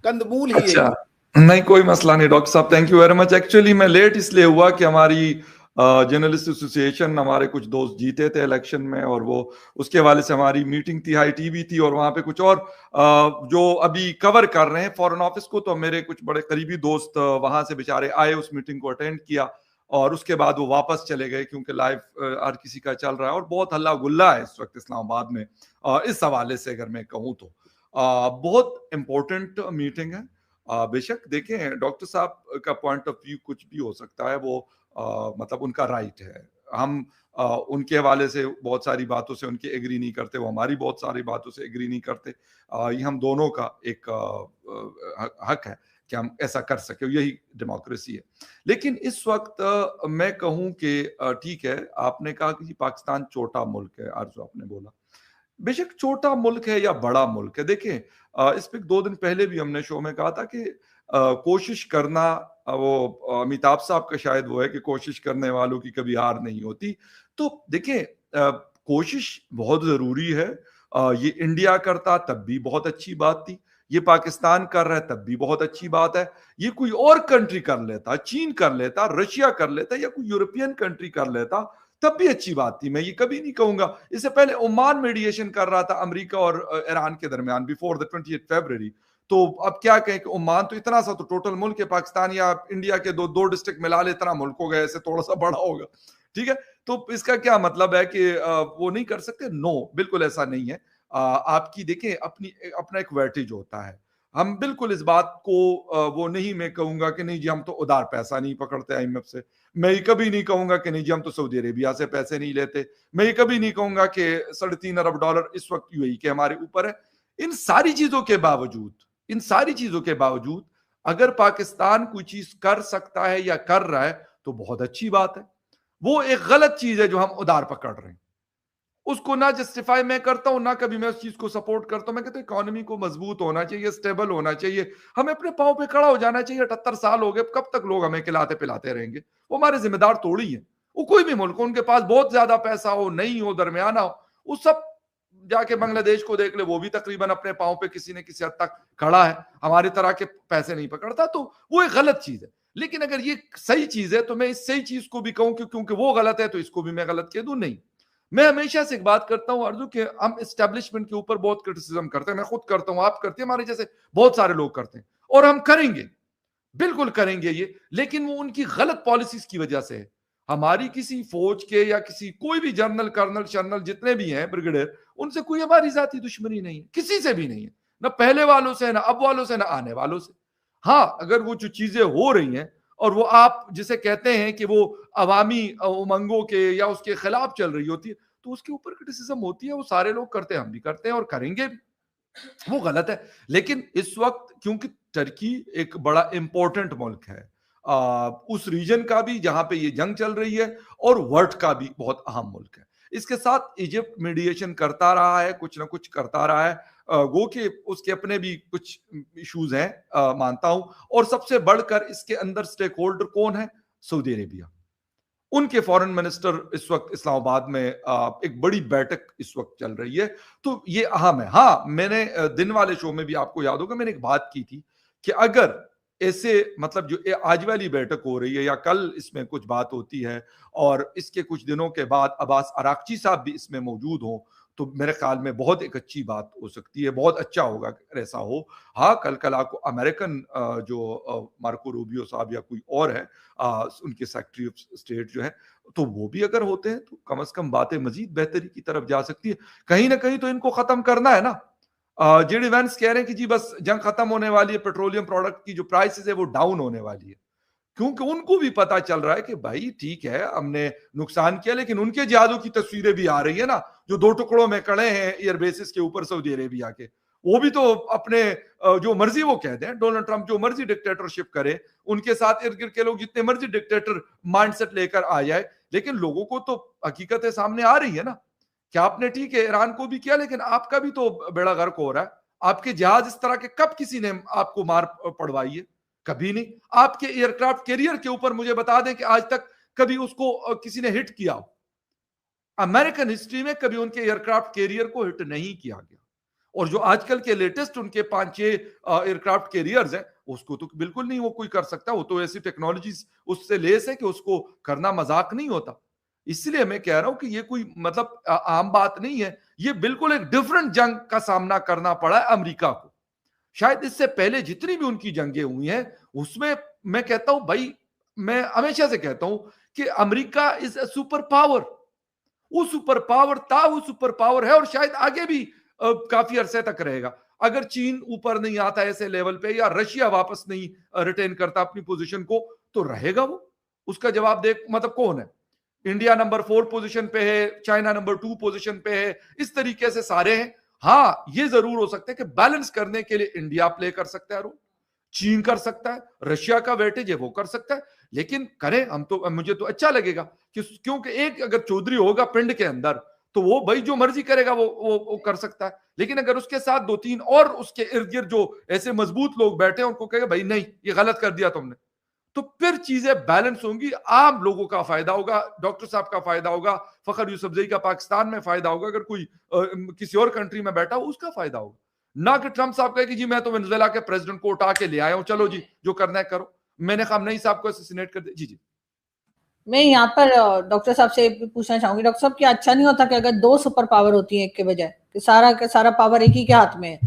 कंदमूल ही यही। नहीं, कोई मसला नहीं डॉक्टर साहब, thank you very much. Actually मैं लेट इसलिए हुआ कि हमारी जर्नलिस्ट एसोसिएशन, हमारे कुछ दोस्त जीते थे इलेक्शन में, और वो उसके हवाले से हमारी मीटिंग थी, हाई टीवी थी, और वहां पे कुछ और जो अभी कवर कर रहे हैं फॉरेन ऑफिस को, तो मेरे कुछ बड़े करीबी दोस्त वहां से बेचारे आए, उस मीटिंग को अटेंड किया, और उसके बाद वो वापस चले गए क्योंकि लाइव हर किसी का चल रहा है और बहुत हल्ला गुल्ला है इस वक्त इस्लामाबाद में इस हवाले से अगर मैं कहूँ तो। बहुत इंपॉर्टेंट मीटिंग है। बेशक देखें, डॉक्टर साहब का पॉइंट ऑफ व्यू कुछ भी हो सकता है, वो मतलब उनका राइट है। हम उनके हवाले से बहुत सारी बातों से उनके एग्री नहीं करते, वो हमारी बहुत सारी बातों से एग्री नहीं करते। ये हम दोनों का एक हक है कि हम ऐसा कर सके, यही डेमोक्रेसी है। लेकिन इस वक्त मैं कहूं कि ठीक है, आपने कहा कि पाकिस्तान छोटा मुल्क है, आरजू आपने बोला, बेशक छोटा मुल्क है या बड़ा मुल्क है। देखें, इस पे 2 दिन पहले भी हमने शो में कहा था कि कोशिश करना, वो अमिताभ साहब का शायद वो है कि कोशिश करने वालों की कभी हार नहीं होती। तो देखें, कोशिश बहुत जरूरी है। ये इंडिया करता तब भी बहुत अच्छी बात थी, ये पाकिस्तान कर रहा है तब भी बहुत अच्छी बात है। ये कोई और कंट्री कर लेता, चीन कर लेता, रशिया कर लेता, या कोई यूरोपियन कंट्री कर लेता, तब भी अच्छी बात थी। मैं ये कभी नहीं कहूंगा। इससे पहले ओमान मेडिएशन कर रहा था अमेरिका और ईरान के दरमियान बिफोर द 28 फरवरी। तो अब क्या कहें कि ओमान तो इतना सा तो टोटल मुल्क है, पाकिस्तान या इंडिया के दो डिस्ट्रिक्ट मिला ले इतना मुल्क हो गया, ऐसे थोड़ा सा बड़ा होगा, ठीक है। तो इसका क्या मतलब है कि वो नहीं कर सकते? नो, बिल्कुल ऐसा नहीं है। आपकी देखें अपना एक वेटेज होता है। हम बिल्कुल इस बात को वो नहीं, मैं कहूंगा कि नहीं जी हम तो उधार पैसा नहीं पकड़ते आईएमएफ से, मैं ये कभी नहीं कहूंगा कि नहीं जी हम तो सऊदी अरेबिया से पैसे नहीं लेते, मैं ये कभी नहीं कहूंगा कि $3.5 अरब इस वक्त यूएई के हमारे ऊपर है। इन सारी चीजों के बावजूद अगर पाकिस्तान कोई चीज कर सकता है या कर रहा है तो बहुत अच्छी बात है। वो एक गलत चीज है जो हम उधार पकड़ रहे हैं। उसको ना जस्टिफाई मैं करता हूं, ना कभी मैं उस चीज को सपोर्ट करता हूं। मैं कहता हूं इकोनॉमी को मजबूत होना चाहिए, स्टेबल होना चाहिए, हमें अपने पांव पे खड़ा हो जाना चाहिए। 78 साल हो गए, कब तक लोग हमें खिलाते पिलाते रहेंगे? वो हमारे जिम्मेदार थोड़ी है। वो कोई भी मुल्क, उनके पास बहुत ज्यादा पैसा हो, नहीं हो, दरमियाना हो, वो सब जाके बांग्लादेश को देख ले, वो भी तकरीबन अपने पांव पे किसी न किसी हद तक खड़ा है, हमारी तरह के पैसे नहीं पकड़ता। तो वो एक गलत चीज है। लेकिन अगर ये सही चीज है तो मैं इस सही चीज को भी कहूं कि क्योंकि वो गलत है तो इसको भी मैं गलत कह दूं? नहीं। मैं हमेशा से एक बात करता हूं अर्जु, कि हम एस्टेब्लिशमेंट के ऊपर बहुत क्रिटिसिज्म करते हैं। मैं खुद करता हूं, आप करते हैं, हमारे जैसे बहुत सारे लोग करते हैं, और हम करेंगे, बिल्कुल करेंगे ये। लेकिन वो उनकी गलत पॉलिसीज की वजह से है। हमारी किसी फौज के या किसी कोई भी जनरल, कर्नल, शर्नल जितने भी हैं, ब्रिगेडियर, उनसे कोई हमारी जाती दुश्मनी नहीं है, किसी से भी नहीं है, ना पहले वालों से, ना अब वालों से, ना आने वालों से। हाँ, अगर वो जो चीजें हो रही हैं और वो आप जिसे कहते हैं कि वो अवामी उमंगों के या उसके खिलाफ चल रही होती है, तो उसके ऊपर क्रिटिसिज्म होती है। वो सारे लोग करते हैं, हम भी करते हैं और करेंगे भी। वो गलत है। लेकिन इस वक्त क्योंकि टर्की एक बड़ा इंपॉर्टेंट मुल्क है, उस रीजन का भी जहां पे ये जंग चल रही है, और वर्ल्ड का भी बहुत अहम मुल्क है। इसके साथ इजिप्ट मीडिएशन करता रहा है, कुछ ना कुछ करता रहा है। गो के उसके अपने भी कुछ इश्यूज हैं, मानता हूं। और सबसे बढ़कर इसके अंदर स्टेक होल्डर कौन है? Saudi Arabia. उनके फॉरेन मिनिस्टर इस वक्त इस्लामाबाद में एक बड़ी बैठक इस वक्त चल रही है, तो ये अहम है। हाँ, मैंने दिन वाले शो में भी, आपको याद होगा, मैंने एक बात की थी कि अगर ऐसे मतलब जो आज वाली बैठक हो रही है या कल इसमें कुछ बात होती है और इसके कुछ दिनों के बाद अब्बास अराक्ची साहब भी इसमें मौजूद हों, तो मेरे ख्याल में बहुत एक अच्छी बात हो सकती है, बहुत अच्छा होगा अगर ऐसा हो। हाँ, कल को अमेरिकन जो मार्को रूबियो साहब या कोई और है, उनके सेक्रेटरी ऑफ स्टेट जो है, तो वो भी अगर होते हैं तो कम से कम बातें मजीद बेहतरी की तरफ जा सकती है। कहीं ना कहीं तो इनको खत्म करना है ना। जेडी वैंस कह रहे हैं कि जी बस जंग खत्म होने वाली है, पेट्रोलियम प्रोडक्ट की जो प्राइसेस है वो डाउन होने वाली है, क्योंकि उनको भी पता चल रहा है कि भाई ठीक है, हमने नुकसान किया, लेकिन उनके जिहादों की तस्वीरें भी आ रही है ना, जो 2 टुकड़ों में खड़े हैं एयरबेसिस के ऊपर सऊदी अरेबिया के। वो भी तो अपने जो मर्जी वो कहते हैं, डोनाल्ड ट्रंप जो मर्जी डिक्टेटरशिप करे, उनके साथ इर्द गिर्द के लोग जितने मर्जी डिक्टेटर माइंडसेट लेकर आ जाए, लेकिन लोगों को तो हकीकतें सामने आ रही है ना। क्या आपने ठीक है ईरान को भी किया, लेकिन आपका भी तो बेड़ा गर्क हो रहा है। आपके जहाज इस तरह के कब किसी ने आपको मार पड़वाई है? कभी नहीं। आपके एयरक्राफ्ट कैरियर के ऊपर मुझे बता दें कि आज तक कभी उसको किसी ने हिट किया हो? अमेरिकन हिस्ट्री में कभी उनके एयरक्राफ्ट कैरियर को हिट नहीं किया गया। और जो आजकल के लेटेस्ट उनके 5-6 एयरक्राफ्ट कैरियर्स हैं, उसको तो बिल्कुल नहीं वो कोई कर सकता। वो तो ऐसी टेक्नोलॉजीज उससे लेस है कि उसको करना मजाक नहीं होता। इसलिए मैं कह रहा हूं कि ये कोई मतलब आम बात नहीं है। ये बिल्कुल एक डिफरेंट जंग का सामना करना पड़ा है अमेरिका को। शायद इससे पहले जितनी भी उनकी जंगें हुई हैं, उसमें मैं कहता हूं भाई, मैं हमेशा से कहता हूं कि America is a super power. वो सुपर पावर था, वो सुपर पावर है, और शायद आगे भी काफी अरसे तक रहेगा। अगर चीन ऊपर नहीं आता ऐसे लेवल पे, या रशिया वापस नहीं रिटेन करता अपनी पोजीशन को, तो रहेगा वो। उसका जवाब देख मतलब कौन है? इंडिया नंबर 4 पोजीशन पे है, चाइना नंबर 2 पोजीशन पे है, इस तरीके से सारे हैं। हाँ, ये जरूर हो सकता है कि बैलेंस करने के लिए इंडिया प्ले कर सकता है रोल, चीन कर सकता है, रशिया का वेटेज है वो कर सकता है। लेकिन करें हम तो, मुझे तो अच्छा लगेगा कि क्योंकि एक अगर चौधरी होगा पिंड के अंदर, तो वो भाई जो मर्जी करेगा वो कर सकता है। लेकिन अगर उसके साथ 2-3 और उसके इर्द गिर्द जो ऐसे मजबूत लोग बैठे हैं, उनको कहेगा भाई नहीं, ये गलत कर दिया तुमने, तो फिर चीजें बैलेंस होंगी। आम लोगों का फायदा होगा, डॉक्टर साहब का फायदा होगा, फखर यूसुफजई का पाकिस्तान में फायदा होगा, अगर कोई किसी और कंट्री में बैठा हो उसका फायदा होगा। ना कि ट्रंप साहब कहे कि जी मैं तो वेनेजुएला के प्रेसिडेंट को उठा के ले आया हूं, चलो जी जो करना है करो, मैंने खामनेई साहब को असैसिनेट कर दिया। जी जी, मैं यहाँ पर डॉक्टर साहब से पूछना चाहूंगी, डॉक्टर साहब क्या अच्छा नहीं होता कि अगर 2 सुपर पावर होती हैं एक के बजाय, कि सारा पावर एक ही के हाथ में है,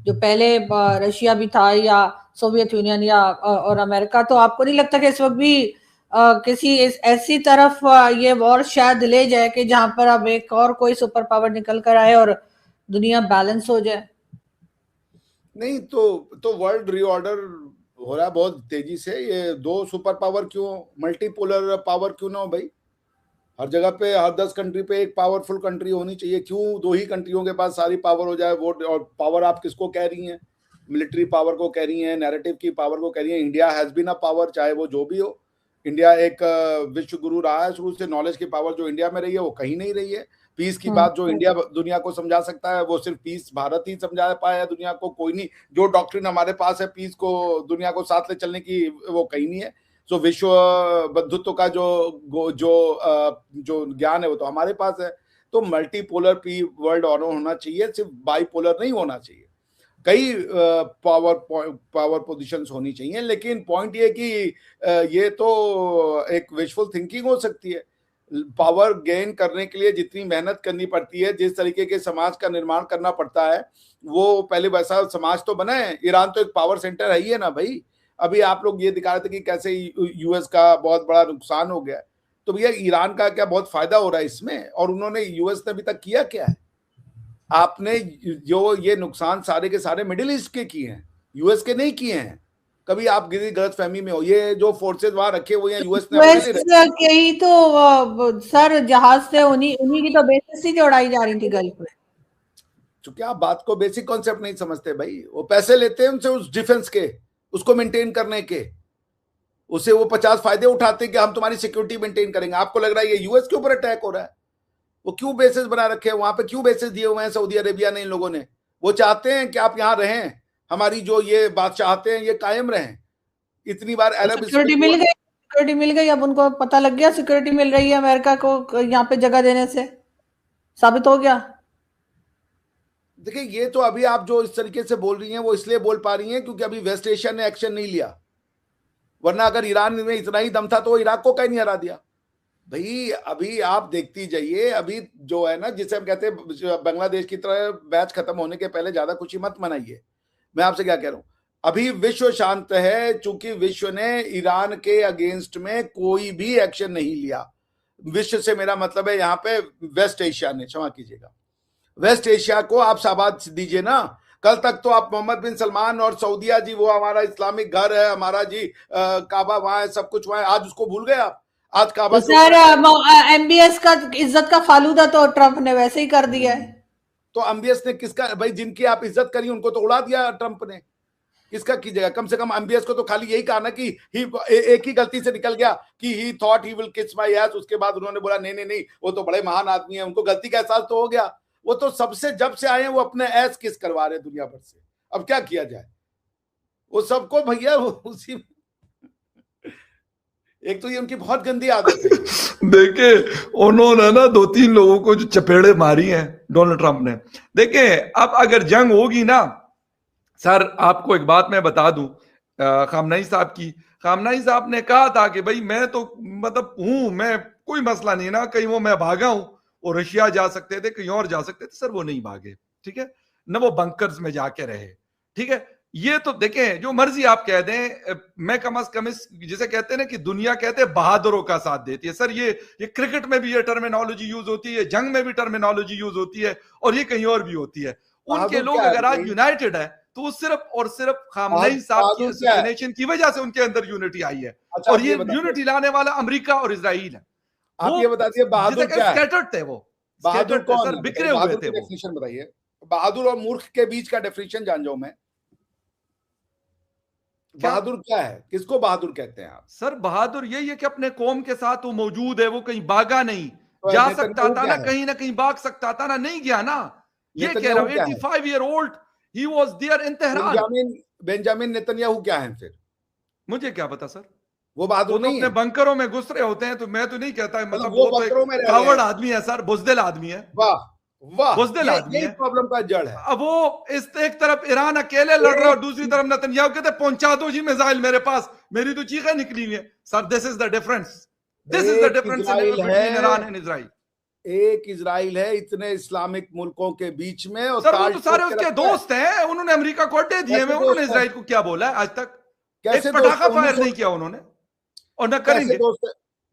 जो पहले रशिया भी था या सोवियत यूनियन या और अमेरिका, तो आपको नहीं लगता कि इस वक्त भी किसी ऐसी तरफ ये वॉर शायद ले जाए कि जहां पर अब एक और कोई सुपर पावर निकल कर आए और दुनिया बैलेंस हो जाए? नहीं तो वर्ल्ड रीऑर्डर हो रहा है बहुत तेजी से। ये 2 सुपर पावर क्यों, मल्टीपोलर पावर क्यों ना हो भाई? हर जगह पे, हर 10 कंट्री पे एक पावरफुल कंट्री होनी चाहिए। क्यों 2 ही कंट्रियों के पास सारी पावर हो जाए? वो और पावर आप किसको कह रही हैं? मिलिट्री पावर को कह रही हैं, नैरेटिव की पावर को कह रही हैं। India has been a power, चाहे वो जो भी हो। इंडिया एक विश्व गुरु रहा है शुरू से। नॉलेज की पावर जो इंडिया में रही है वो कहीं नहीं रही है। पीस की बात जो इंडिया दुनिया को समझा सकता है वो सिर्फ पीस भारत ही समझा पाया है दुनिया को, कोई नहीं। जो डॉक्ट्रिन हमारे पास है पीस को दुनिया को साथ ले चलने की, वो कहीं नहीं है। सो विश्व बंधुत्व का जो ज्ञान है वो तो हमारे पास है। तो मल्टीपोलर वर्ल्ड ऑर्डर होना चाहिए, सिर्फ बाइपोलर नहीं होना चाहिए। कई पावर पोजीशंस होनी चाहिए, लेकिन पॉइंट ये कि ये तो एक विशफुल थिंकिंग हो सकती है। पावर गेन करने के लिए जितनी मेहनत करनी पड़ती है, जिस तरीके के समाज का निर्माण करना पड़ता है, वो पहले वैसा समाज तो बना है। ईरान तो एक पावर सेंटर है ही है ना भाई। अभी आप लोग ये दिखा रहे थे कि कैसे यूएस का बहुत बड़ा नुकसान हो गया, तो भैया ईरान का क्या बहुत फायदा हो रहा है इसमें? और उन्होंने, यूएस ने अभी तक किया क्या है? आपने जो ये नुकसान सारे के सारे मिडिल ईस्ट के किए हैं, यूएस के नहीं किए हैं। कभी आप गलत फहमी में हो। ये जो फोर्सेज वहां रखे हुए हैं यूएस ने के ही तो सर जहाज से उन्हीं की तो बेसिस ही जोड़ाई जा रही थी गल्फ में। चूंकि आप बात को बेसिक कॉन्सेप्ट नहीं समझते भाई। वो पैसे लेते हैं उनसे उस डिफेंस के, उसको मेंटेन करने के, उसे वो 50 फायदे उठाते हैं कि हम तुम्हारी सिक्योरिटी मेंटेन करेंगे। आपको लग रहा है ये यूएस के ऊपर अटैक हो रहा है? वो क्यों बेसिस बना रखे हैं वहां पे, क्यों बेसिस दिए हुए हैं सऊदी अरेबिया ने इन लोगों ने? वो चाहते हैं कि आप यहां रहें, हमारी जो ये बात चाहते हैं ये कायम रहें। इतनी बार अरब सिक्योरिटी मिल गई, अब उनको पता लग गया सिक्योरिटी मिल रही है अमेरिका को यहाँ पे जगह देने से, साबित हो गया। देखिए ये तो अभी आप जो इस तरीके से बोल रही हैं वो इसलिए बोल पा रही हैं क्योंकि अभी वेस्ट एशिया ने एक्शन नहीं लिया, वरना अगर ईरान में इतना ही दम था तो इराक को कहीं नहीं हरा दिया भाई। अभी आप देखती जाइए, अभी जो है ना, जिसे हम कहते हैं बांग्लादेश की तरह मैच खत्म होने के पहले ज्यादा खुशी मत मनाइए। मैं आपसे क्या कह रहा हूं, अभी विश्व शांत है चूंकि विश्व ने ईरान के अगेंस्ट में कोई भी एक्शन नहीं लिया। विश्व से मेरा मतलब है यहाँ पे वेस्ट एशिया ने, क्षमा कीजिएगा, वेस्ट एशिया को आप शाबाश दीजिए ना। कल तक तो आप मोहम्मद बिन सलमान और सऊदिया जी, वो हमारा इस्लामिक घर है, हमारा जी काबा वहां है, सब कुछ वहां है, आज उसको भूल गए आप। आज काबा सर एमबीएस का इज्जत का फालूदा तो ट्रंप ने वैसे ही कर दिया है। तो एमबीएस ने किसका भाई, जिनकी आप इज्जत करी उनको तो उड़ा दिया ट्रंप ने, किसका कीजिएगा? कम से कम एमबीएस को तो खाली यही कहा ना कि एक ही गलती से निकल गया कि ही थॉट ही विल किस माय एस, उसके बाद उन्होंने बोला नहीं नहीं नहीं वो तो बड़े महान आदमी है, उनको गलती का एहसास तो हो गया। वो तो सबसे जब से आए हैं वो अपने एस किस करवा रहे दुनिया भर से। अब क्या किया जाए, वो सबको भैया उसी एक तो ये उनकी बहुत गंदी आदत है। देखिए उन्होंने ना 2-3 लोगों को जो चपेड़े मारी हैं डोनाल्ड ट्रंप ने। देखिए अब अगर जंग होगी ना सर, आपको एक बात मैं बता दूं, खामनेई साहब ने कहा था कि भाई मैं तो मतलब हूं, मैं कोई मसला नहीं ना, कहीं वो मैं भागा हूं, वो रशिया जा सकते थे, कहीं और जा सकते थे, सर वो नहीं भागे, ठीक है न, वो बंकर्स में जाके रहे, ठीक है। ये तो देखें जो मर्जी आप कह दें, मैं कम से कम जिसे कहते हैं ना कि दुनिया कहते हैं बहादुरों का साथ देती है। सर ये क्रिकेट में भी ये टर्मिनोलॉजी यूज होती है, जंग में भी टर्मिनोलॉजी यूज होती है, और ये कहीं और भी होती है। उनके लोग अगर आज यूनाइटेड है तो वो सिर्फ और सिर्फ खामनेई साहब की असोसिएशन की वजह से उनके अंदर यूनिटी आई है। अच्छा, और ये यूनिटी लाने वाला अमेरिका और इजराइल है। आप ये बता दीजिए बहादुर क्या है? स्कैटर्ड थे वो, बहादुर कौन सर, बिखरे हुए थे। डेफिनेशन बताइए, बहादुर और मूर्ख के बीच का डेफिनेशन जान जाऊं मैं। बहादुर क्या है, किसको बहादुर कहते हैं आप? सर बहादुर यही है कि अपने कौम के साथ वो मौजूद है, वो कहीं भागा नहीं, जा सकता था ना कहीं भाग सकता था ना, नहीं गया ना। ये कह रहा हूं 85 year old he was there in Tehran. Benjamin Netanyahu क्या है फिर? मुझे क्या पता सर, वो बहादुर नहीं है। अपने बंकरों में घुस रहे होते हैं, तो मैं तो नहीं कहता, मतलब वो बंकरों में कावड़ आदमी है सर, बुज़दिल आदमी है। वाह वाह, बुज़दिल आदमी है, प्रॉब्लम का जड़ है। अब वो इस एक तरफ ईरान अकेले लड़ रहा है और दूसरी तरफ नेतन्याहू कहते पहुंचा दो जी मिसाइल मेरे पास, मेरी तो चीखें निकली हुई है। Sir this is the difference, between Iran and Israel. एक इजराइल है इतने इस्लामिक मुल्कों के बीच में, और सर वो तो सारे उसके दोस्त हैं, उन्होंने अमेरिका को अड्डे दिए हैं, उन्होंने इजराइल को क्या बोला है आज तक? एक पटाखा फायर नहीं किया उन्होंने, और न करेंगे।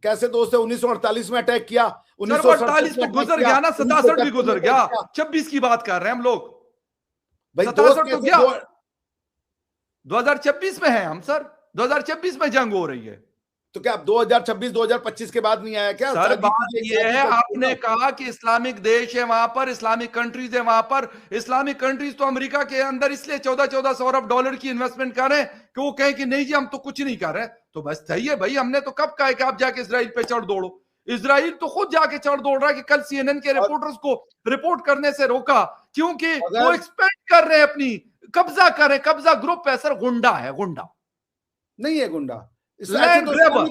कैसे दोस्त है? 1948 में अटैक किया, 1948 तो गुजर गया ना, 67 भी गुजर गया, 26 की बात कर रहे हैं हम लोग। 67 तो गया, 2026 में है हम सर, 2026 में जंग हो रही है। तो क्या 2026-2025 के बाद नहीं आया क्या? सर बात ये है, आपने कहा कि इस्लामिक देश है वहां पर, इस्लामिक कंट्रीज है वहां पर। इस्लामिक कंट्रीज तो अमेरिका के अंदर इसलिए 1400 अरब डॉलर की इन्वेस्टमेंट कर रहे हैं कि वो कहें कि नहीं जी हम तो कुछ नहीं कर रहे। तो बस सही है भाई, हमने तो कब कहा कि आप जाके इजराइल पे चढ़ दौड़ो। इजराइल तो खुद जाके चढ़ दौड़ रहा है कि कल CNN के रिपोर्टर्स को रिपोर्ट करने से रोका, क्योंकि वो एक्सपेक्ट कर रहे हैं अपनी कब्जा करें। कब्जा ग्रुप है सर, गुंडा है, गुंडा नहीं है गुंडा, land grabber,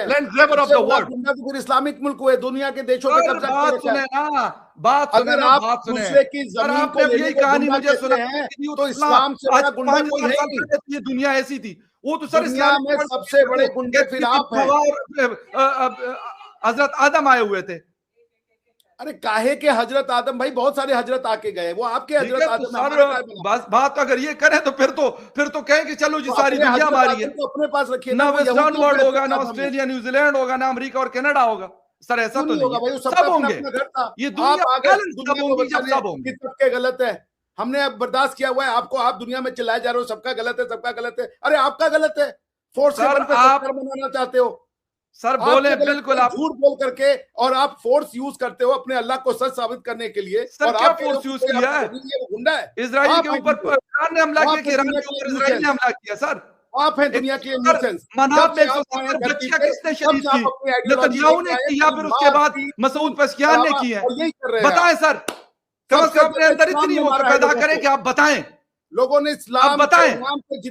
land grabber of the world. गुंडा तो फिर इस्लामिक मुल्क हुए, दुनिया के देशों पे कब्जा बात सुने ना, बात सुने अगर ना, आप बात सुने। दूसरे की जमीन को आपने लेने यही को कहानी गुंडा मुझे सुना कहते हैं, कि तो इस्लाम से बड़ा गुंडा कोई है ही नहीं। ये दुनिया ऐसी थी, वो तो सर दुनिया में सबसे बड़े गुंडे फिर आप हैं। हजरत आदम आए हुए थे। अरे काहे के हजरत आदम, भाई बहुत सारे हजरत आके गए, वो आपके हजरत आदम है। बात अगर ये करें तो फिर तो कहें कि चलो जी सारी दुनिया हमारी है। तो अपने पास रखिए ना वेस्टर्न वर्ल्ड होगा, ना ऑस्ट्रेलिया न्यूजीलैंड होगा, ना अमेरिका और कनाडा होगा। सर ऐसा तो नहीं होगा भाई, सब होंगे। ये सबके गलत है, हमने अब बर्दाश्त किया हुआ है आपको, आप दुनिया में चिल्लाए जा रहे हो सबका गलत है, सबका गलत है। अरे आपका गलत है, फोर्स आप बनाना चाहते हो सर, बोले बिल्कुल आप झूठ बोल करके, और आप फोर्स यूज करते हो अपने अल्लाह को सच साबित करने के लिए। सर और क्या फोर्स यूज किया है? गुंडा है इजराइल के ऊपर, ईरान ने हमला किया कि ईरान के ऊपर इजराइल ने हमला किया। सर आप हैं दुनिया के न्यूसेंस। मनाब में 170 बच्चियां किसने शहीद की? नेतन्याहू ने की या फिर उसके बाद मसूद पेशकियान ने की है? बताएं सर, कम से कम अपने अंदर इतनी वो पैदा करें कि आप बताएं। लोगों ने इस्लाम बताएं कि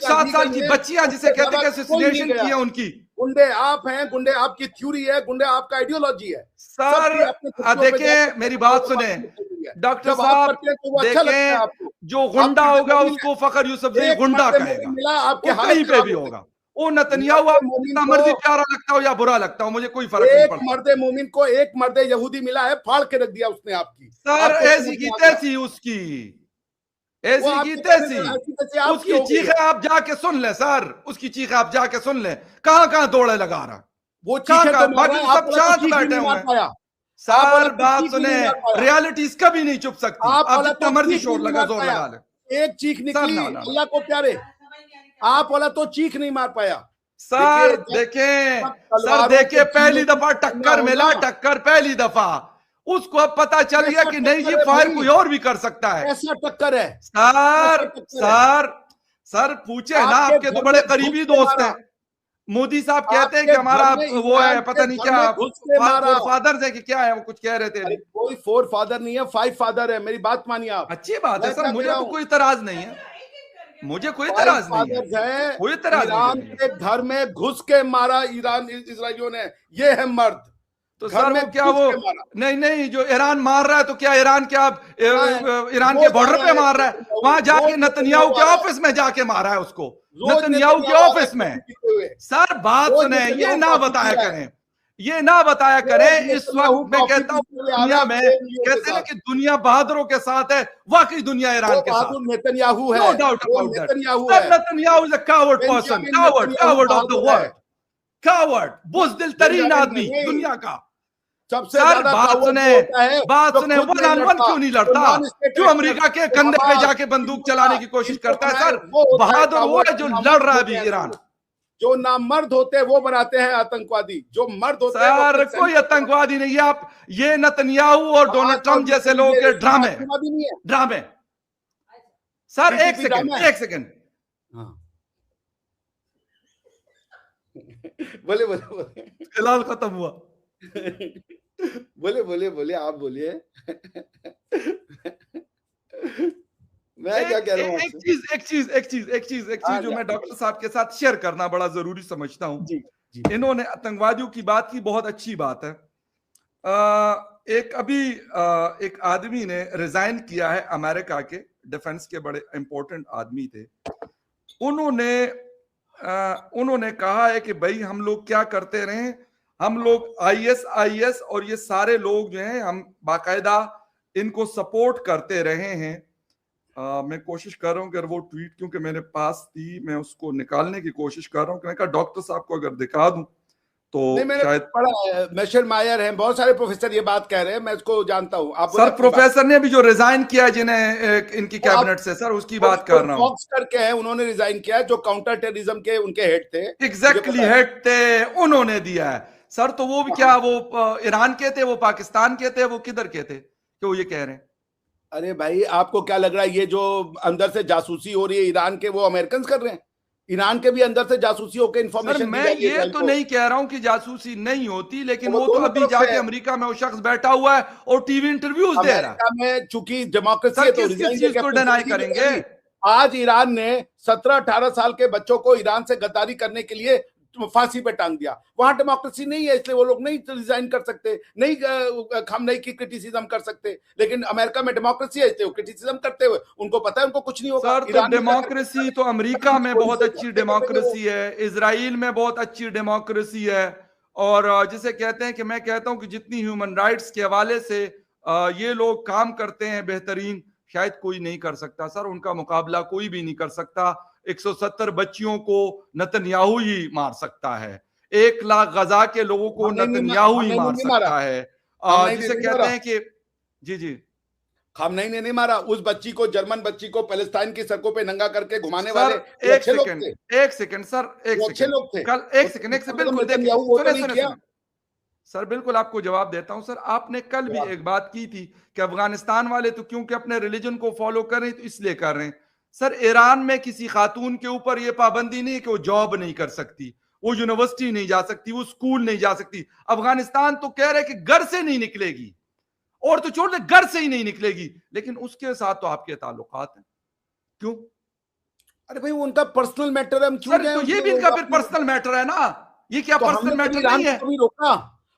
7 साल की बच्चियां जिसे कहते हैं असोसिएशन की है उनकी। गुंडे आप हैं, गुंडे आपकी थ्योरी है, गुंडे आपका आइडियोलॉजी है। सर देखें मेरी बात सुने डॉक्टर साहब, देखें जो गुंडा होगा उसको फखर यूसुफजई गुंडा कहेगा, आपके कहीं पे भी होगा। वो नेतन्याहू आपको जितना मर्जी प्यारा लगता हो या बुरा लगता हो, मुझे कोई फर्क नहीं पड़ता। मर्दे मोमिन को एक मर्दे यहूदी मिला है, फाड़ के रख दिया उसने आपकी। सर ऐसी की तैसी उसकी, ऐसी की तैसी उसकी चीखें आप जाके सुन ले सर, उसकी चीखें आप जाके सुन ले, कहां कहां दौड़े लगा रहा वो चीखें। बाकी सब शांत बैठे हुए हैं। सर बात सुने, रियलिटीज कभी नहीं चुप सकती। आप जितना मर्जी शोर लगा, जोर लगा ले, एक चीख निकली अल्लाह को प्यारे, आप वाला तो चीख नहीं मार पाया। सर देखें, सर देखे पहली दफा टक्कर मिला, टक्कर पहली दफा, उसको अब पता चल गया कि नहीं ये फायर कोई और भी कर सकता है। ऐसा टक्कर है सर पूछे ना, आपके तो बड़े करीबी दोस्त हैं। मोदी साहब कहते हैं कि हमारा वो है, पता नहीं क्या फादर है कि क्या है, वो कुछ कह रहे थे। कोई 4 फादर नहीं है, 5 फादर है। मेरी बात मानिए आप। अच्छी बात है सर, मुझे तो कोई इतराज नहीं है, मुझे कोई इतराज नहीं है, कोई इतराज नहीं। ईरान के घर में घुस के मारा ईरान इजराइलियों ने, ये है मर्द। तो सर वो क्या वो नहीं जो ईरान मार रहा है, तो क्या ईरान क्या ईरान के बॉर्डर पे मार रहा है? वहां जाके नेतन्याहू के ऑफिस में जाके मारा है उसको, नेतन्याहू के ऑफिस में। सर बात सुने, ये ना बताया करें, ये ना बताया करें। इस वक्त मैं कहता हूँ दुनिया में कहते हैं कि दुनिया बहादुरों के साथ है, वाकई दुनिया ईरान के साथ नेतन्याहू है। No doubt about that. Netanyahu is a coward person, coward of the world, coward, बुज़दिल तरीन आदमी दुनिया का। सबसे सर बात सुने, वन ऑन वन क्यों नहीं लड़ता? क्यों अमेरिका के कंधे पे जाके बंदूक चलाने की कोशिश करता है? सर बहादुर वो है जो लड़ रहा है अभी ईरान। जो नामर्द होते हैं वो बनाते हैं आतंकवादी, जो मर्द होते हैं सर कोई आतंकवादी नहीं है। आप ये नेतन्याहू और डोनाल्ड ट्रम्प जैसे लोगों के ड्रामे। सर एक सेकंड बोले फिलहाल खत्म हुआ। बोले आप बोलिए। मैं क्या कह रहा हूँ? एक चीज जो मैं डॉक्टर साहब के साथ शेयर करना बड़ा जरूरी समझता हूँ। इन्होंने आतंकवादियों की बात की, बहुत अच्छी बात है। एक आदमी ने रिजाइन किया है अमेरिका के, डिफेंस के बड़े इंपॉर्टेंट आदमी थे। उन्होंने कहा है कि भाई हम लोग क्या करते रहे, हम लोग IS और ये सारे लोग जो हैं, हम बाकायदा इनको सपोर्ट करते रहे हैं। मैं कोशिश कर रहा हूँ कि वो ट्वीट, क्योंकि मेरे पास थी, मैं उसको निकालने की कोशिश कर रहा हूँ कि मैं कहा डॉक्टर साहब को अगर दिखा दूं तो शायद पढ़ा। मेशर मायर हैं, बहुत सारे प्रोफेसर ये बात कह रहे हैं, मैं इसको जानता हूँ। आप सर प्रोफेसर ने भी जो रिजाइन किया जिन्हें इनकी कैबिनेट से, सर उसकी बात कर रहा हूँ। करके हैं, उन्होंने रिजाइन किया, जो काउंटर टेररिज्म के उनके हेड थे। एग्जैक्टली हेड थे, उन्होंने दिया है। सर तो वो भी क्या, वो ईरान के थे, वो पाकिस्तान के थे, वो किधर के थे कि वो ये कह रहे हैं? अरे भाई आपको क्या लग रहा है, ये जो अंदर से जासूसी हो रही है ईरान के, वो अमेरिकन कर रहे हैं? ईरान के भी अंदर से जासूसी होकर सर इंफॉर्मेशन दी मैं जा रही है ये इजराइल तो को। नहीं कह रहा हूं कि जासूसी नहीं होती, लेकिन वो वो तो दोनों अभी तरफ से जाके है। अमेरिका में वो शख्स बैठा हुआ है और टीवी इंटरव्यूज दे रहा है। अमेरिका में चूंकि डेमोक्रेसी सर है तो किस रिजाइन चीज देके को अपनी डिनाई जिंदगी करेंगे? गुजारी। आज ईरान ने 17-18 साल के बच्चों को ईरान से गद्दारी करने के लिए फांसी पे टांग दिया। वहां डेमोक्रेसी नहीं है, इसलिए वो लोग नहीं रिजाइन कर सकते, नहीं खामनेई की क्रिटिसिज्म कर सकते। लेकिन अमेरिका में डेमोक्रेसी है, इसलिए वो क्रिटिसिज्म करते हुए उनको पता है उनको कुछ नहीं होगा। सर तो ईरान में डेमोक्रेसी तो अमेरिका में बहुत अच्छी डेमोक्रेसी है, इजराइल में बहुत अच्छी डेमोक्रेसी है, और जिसे कहते हैं कि मैं कहता हूं कि जितनी ह्यूमन राइट्स के हवाले से ये लोग काम करते हैं बेहतरीन, शायद कोई नहीं कर सकता सर, उनका मुकाबला कोई भी नहीं कर सकता। 170 बच्चियों को नतन्याहू ही मार सकता है, 1 लाख गजा के लोगों को नतन्याहू ही मार सकता है। जिसे कहते हैं कि जी जी खामनेई ने नहीं मारा उस बच्ची को, जर्मन बच्ची को पैलेस्टाइन की सड़कों पे नंगा करके घुमाने सर, वाले एक अच्छे लोग सेकंड थे। एक सेकंड सर, एक वो अच्छे सेकंड लोग थे। कल एक सेकंड बिल्कुल देखिए, वो तो सुने नहीं सुने किया। सुने सर, बिल्कुल आपको जवाब देता हूं सर। आपने कल भी एक बात की थी कि अफगानिस्तान वाले तो क्योंकि अपने रिलीजन को फॉलो कर रहे हैं तो इसलिए कर रहे हैं। सर ईरान में किसी खातून के ऊपर यह पाबंदी नहीं है कि वो जॉब नहीं कर सकती, वो यूनिवर्सिटी नहीं जा सकती, वो स्कूल नहीं जा सकती। अफगानिस्तान तो कह रहे कि घर से नहीं निकलेगी, और तो छोड़ दे घर से ही नहीं निकलेगी, लेकिन उसके साथ तो आपके ताल्लुकात हैं। क्यों? अरे भाई वो उनका पर्सनल मैटर है, हम क्यों सर जाएं तो ये उसमें? भी इनका फिर पर्सनल मैटर है ना, ये क्या तो पर्सनल हमने कभी मैटर ईरान नहीं को है? कभी रोका?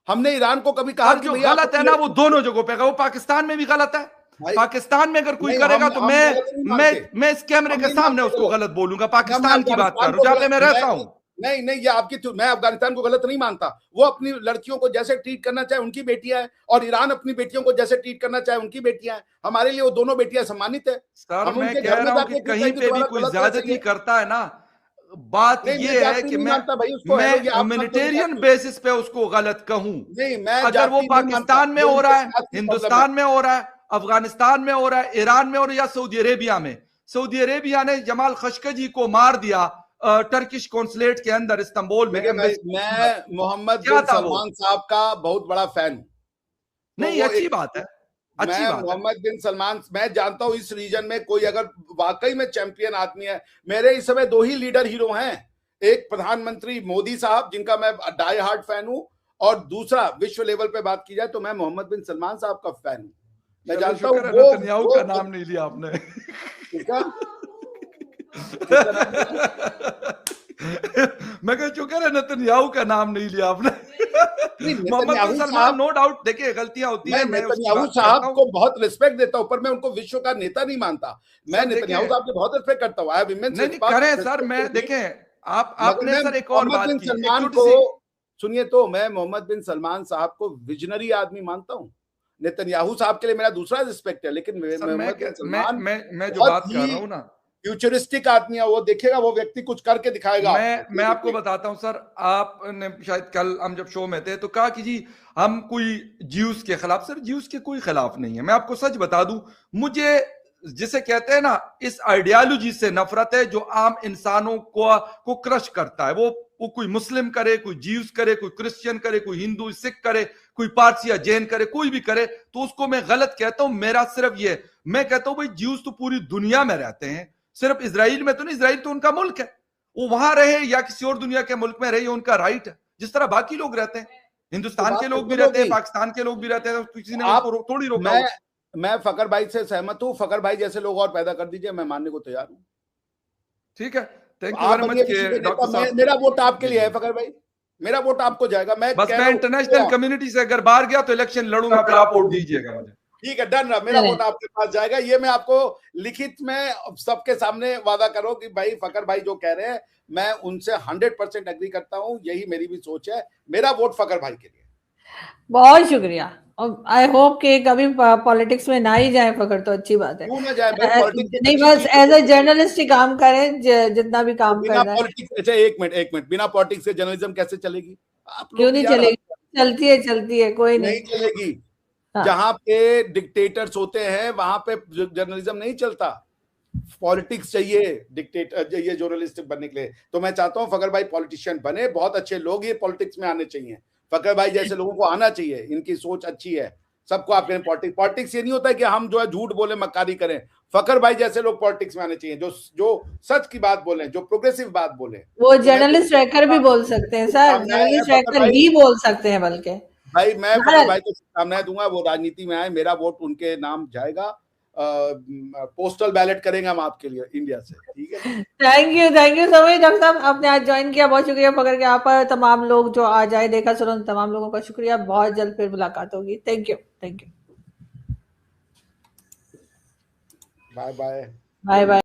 हमने ईरान को कभी कहा सर कि जो भैया गलत है ना वो दोनों जगहों पे, वो पाकिस्तान में भी गलत है। भाई पाकिस्तान में अगर कोई नहीं, करेगा तो हम गलत नहीं मानते। मैं इस कैमरे हम के नहीं सामने मानते उसको गलत। गलत बोलूंगा। मैं पाकिस्तान की बात कर रहा हूं जहां पे मैं रहता हूं। नहीं, ये आपकी मैं अफगानिस्तान को गलत नहीं मानता। वो अपनी लड़कियों को जैसे ट्रीट करना चाहे उनकी बेटियां हैं, और ईरान अपनी बेटियों को जैसे ट्रीट करना चाहे उनकी बेटियां हैं। हमारे लिए वो दोनों बेटियां सम्मानित है। सर हम मैं उनके कह घर में रहा हूं कि जाके क्यों कहीं कहें कि पे भी तुम्हारा कोई गलत है, सही ज्यादती है? करता है ना, बात नहीं, मैं ये है जाति कि नहीं मैं मानता भाई उसको, मैं हेलो ये आप मान लो, ह्यूमैनिटेरियन बेसिस पे उसको गलत कहूं। नहीं मैं अगर वो जाति नहीं मानता, पाकिस्तान में वो हो उनके रहा है, साथ की प्रॉब्लम है। हिंदुस्तान में हो रहा है, अफगानिस्तान में हो रहा है, ईरान में हो रहा है, या सऊदी अरेबिया में। सऊदी अरेबिया ने जमाल खशकजी को मार दिया टर्किश कॉन्सुलेट के अंदर इस्तांबुल में। देखिए भाई, मैं मोहम्मद क्या बिन था वो? सलमान साहब का बहुत बड़ा फैन हूं। तो नहीं, वो अच्छी बात है, अच्छी मैं बात है। मोहम्मद बिन सलमान, मैं जानता हूं इस रीजन में कोई अगर वाकई में चैंपियन आदमी है, मेरे इस समय 2 ही लीडर हीरो हैं। एक प्रधानमंत्री मोदी साहब जिनका मैं डाई हार्ड फैन हूं, और दूसरा विश्व लेवल पे बात की जाए तो मैं मोहम्मद बिन सलमान साहब का फैन हूं। मैं जानता हूं शुक्र है नेतन्याहू का नाम नहीं लिया आपने। किसका नाम लिया? मैं कह शुक्र है नेतन्याहू का नाम नहीं लिया आपने। मोहम्मद बिन सलमान नो डाउट, देखिए गलतियां होती मैं है, नेतन्याहू साहब को बहुत रिस्पेक्ट देता हूं, पर मैं उनको विश्व का नेता नहीं मानता। मैं नेतन्याहू साहब की बहुत रिस्पेक्ट करता हूं। आई हैव इमेंस नहीं करें सर, मैं देखें आपने सर एक और बात की, सलमान को सुनिए, तो मैं मोहम्मद बिन सलमान साहब को विजनरी आदमी मानता हूं। नेतन्याहू साहब के लिए मेरा दूसरा रिस्पेक्ट है, लेकिन मोहम्मद बिन सलमान मैं जो बात कर रहा हूं ना, फ्यूचरिस्टिक आदमी है। वो देखेगा, वो व्यक्ति कुछ करके दिखाएगा। मैं आपको बताता हूं सर, आपने शायद कल हम जब शो में थे तो कहा कि जी हम कोई ज्यूस के खिलाफ। सर ज्यूस के कोई खिलाफ नहीं है। मैं आपको सच बता दूं, मुझे जिसे कहते हैं ना इस आइडियोलॉजी से नफरत है जो आम इंसानों को क्रश करता है। वो कोई मुस्लिम करे, कोई ज्यूस करे, कोई क्रिश्चियन करे, कोई हिंदू सिख करे, कोई पारसी या जैन करे, कोई भी करे तो उसको मैं गलत कहता हूं। मेरा सिर्फ ये, मैं कहता हूं भाई ज्यूस तो पूरी दुनिया में रहते हैं, सिर्फ इजराइल में तो नहीं। इजराइल तो उनका मुल्क है, वो वहां रहे या किसी और दुनिया के मुल्क में रहे, उनका राइट है, जिस तरह बाकी लोग रहते हैं। हिंदुस्तान के लोग भी रहते हैं, पाकिस्तान के लोग भी रहते हैं, किसी ने उनको थोड़ी रोका। मैं फकर भाई से सहमत हूं। फकर भाई जैसे लोग और पैदा कर दीजिए, मैं मानने को तैयार हूं। ठीक है, thank you very much doctor साहब। मेरा वोट आपके लिए है फकर भाई, मेरा वोट आपको जाएगा। मैं इंटरनेशनल कम्युनिटी से अगर बाहर गया तो इलेक्शन लड़ूंगा, फिर आप वोट दीजिएगा मुझे। ठीक है, डन रहा, मेरा वोट आपके पास जाएगा। ये मैं आपको लिखित में सबके सामने वादा करो कि भाई फकर भाई जो कह रहे हैं मैं उनसे 100% एग्री करता हूं। यही मेरी भी सोच है। मेरा वोट फकर भाई के लिए। बहुत शुक्रिया। आई होप कि कभी पॉलिटिक्स में ना ही जाए फकर, तो अच्छी बात है। क्यों ना जाए? नहीं, बस एज ए जर्नलिस्ट ही काम करें, जितना भी काम करना है। अच्छा एक मिनट, बिना पॉलिटिक्स के जर्नलिज्म कैसे चलेगी? क्यों नहीं चलेगी? चलती है, कोई नहीं चलेगी। जहां पे डिक्टेटर्स होते हैं वहां पे जर्नलिज्म नहीं चलता। पॉलिटिक्स चाहिए डिक्टेटर चाहिए जर्नलिस्ट बनने के लिए। तो मैं चाहता हूं फकर भाई पॉलिटिशियन बने। बहुत अच्छे लोग ये पॉलिटिक्स में आने चाहिए। फकर भाई जैसे लोगों को आना चाहिए, इनकी सोच अच्छी है, सबको आप करें पॉलिटिक्स। पॉलिटिक्स ये नहीं होता है कि हम जो है झूठ बोले, मक्कारी करें। फकर भाई जैसे लोग पॉलिटिक्स में आने चाहिए, जो सच की बात बोले, जो प्रोग्रेसिव बात बोले। वो जर्नलिस्ट रहकर भी बोल सकते हैं सर, जर्नलिस्ट रहकर ही बोल सकते हैं। बल्कि भाई मैं फकर भाई को शुभकामनाएं दूंगा, वो राजनीति में आए, मेरा वोट उनके नाम जाएगा। पोस्टल बैलेट करेंगे हम आपके लिए इंडिया से, ठीक है। Thank you so much doctor साहब, आपने आज ज्वाइन किया, बहुत शुक्रिया। पकड़ के आप तमाम लोग जो आ जाए देखा सुनो, तमाम लोगों का शुक्रिया। बहुत जल्द फिर मुलाकात होगी। Thank you. Bye bye. Bye bye.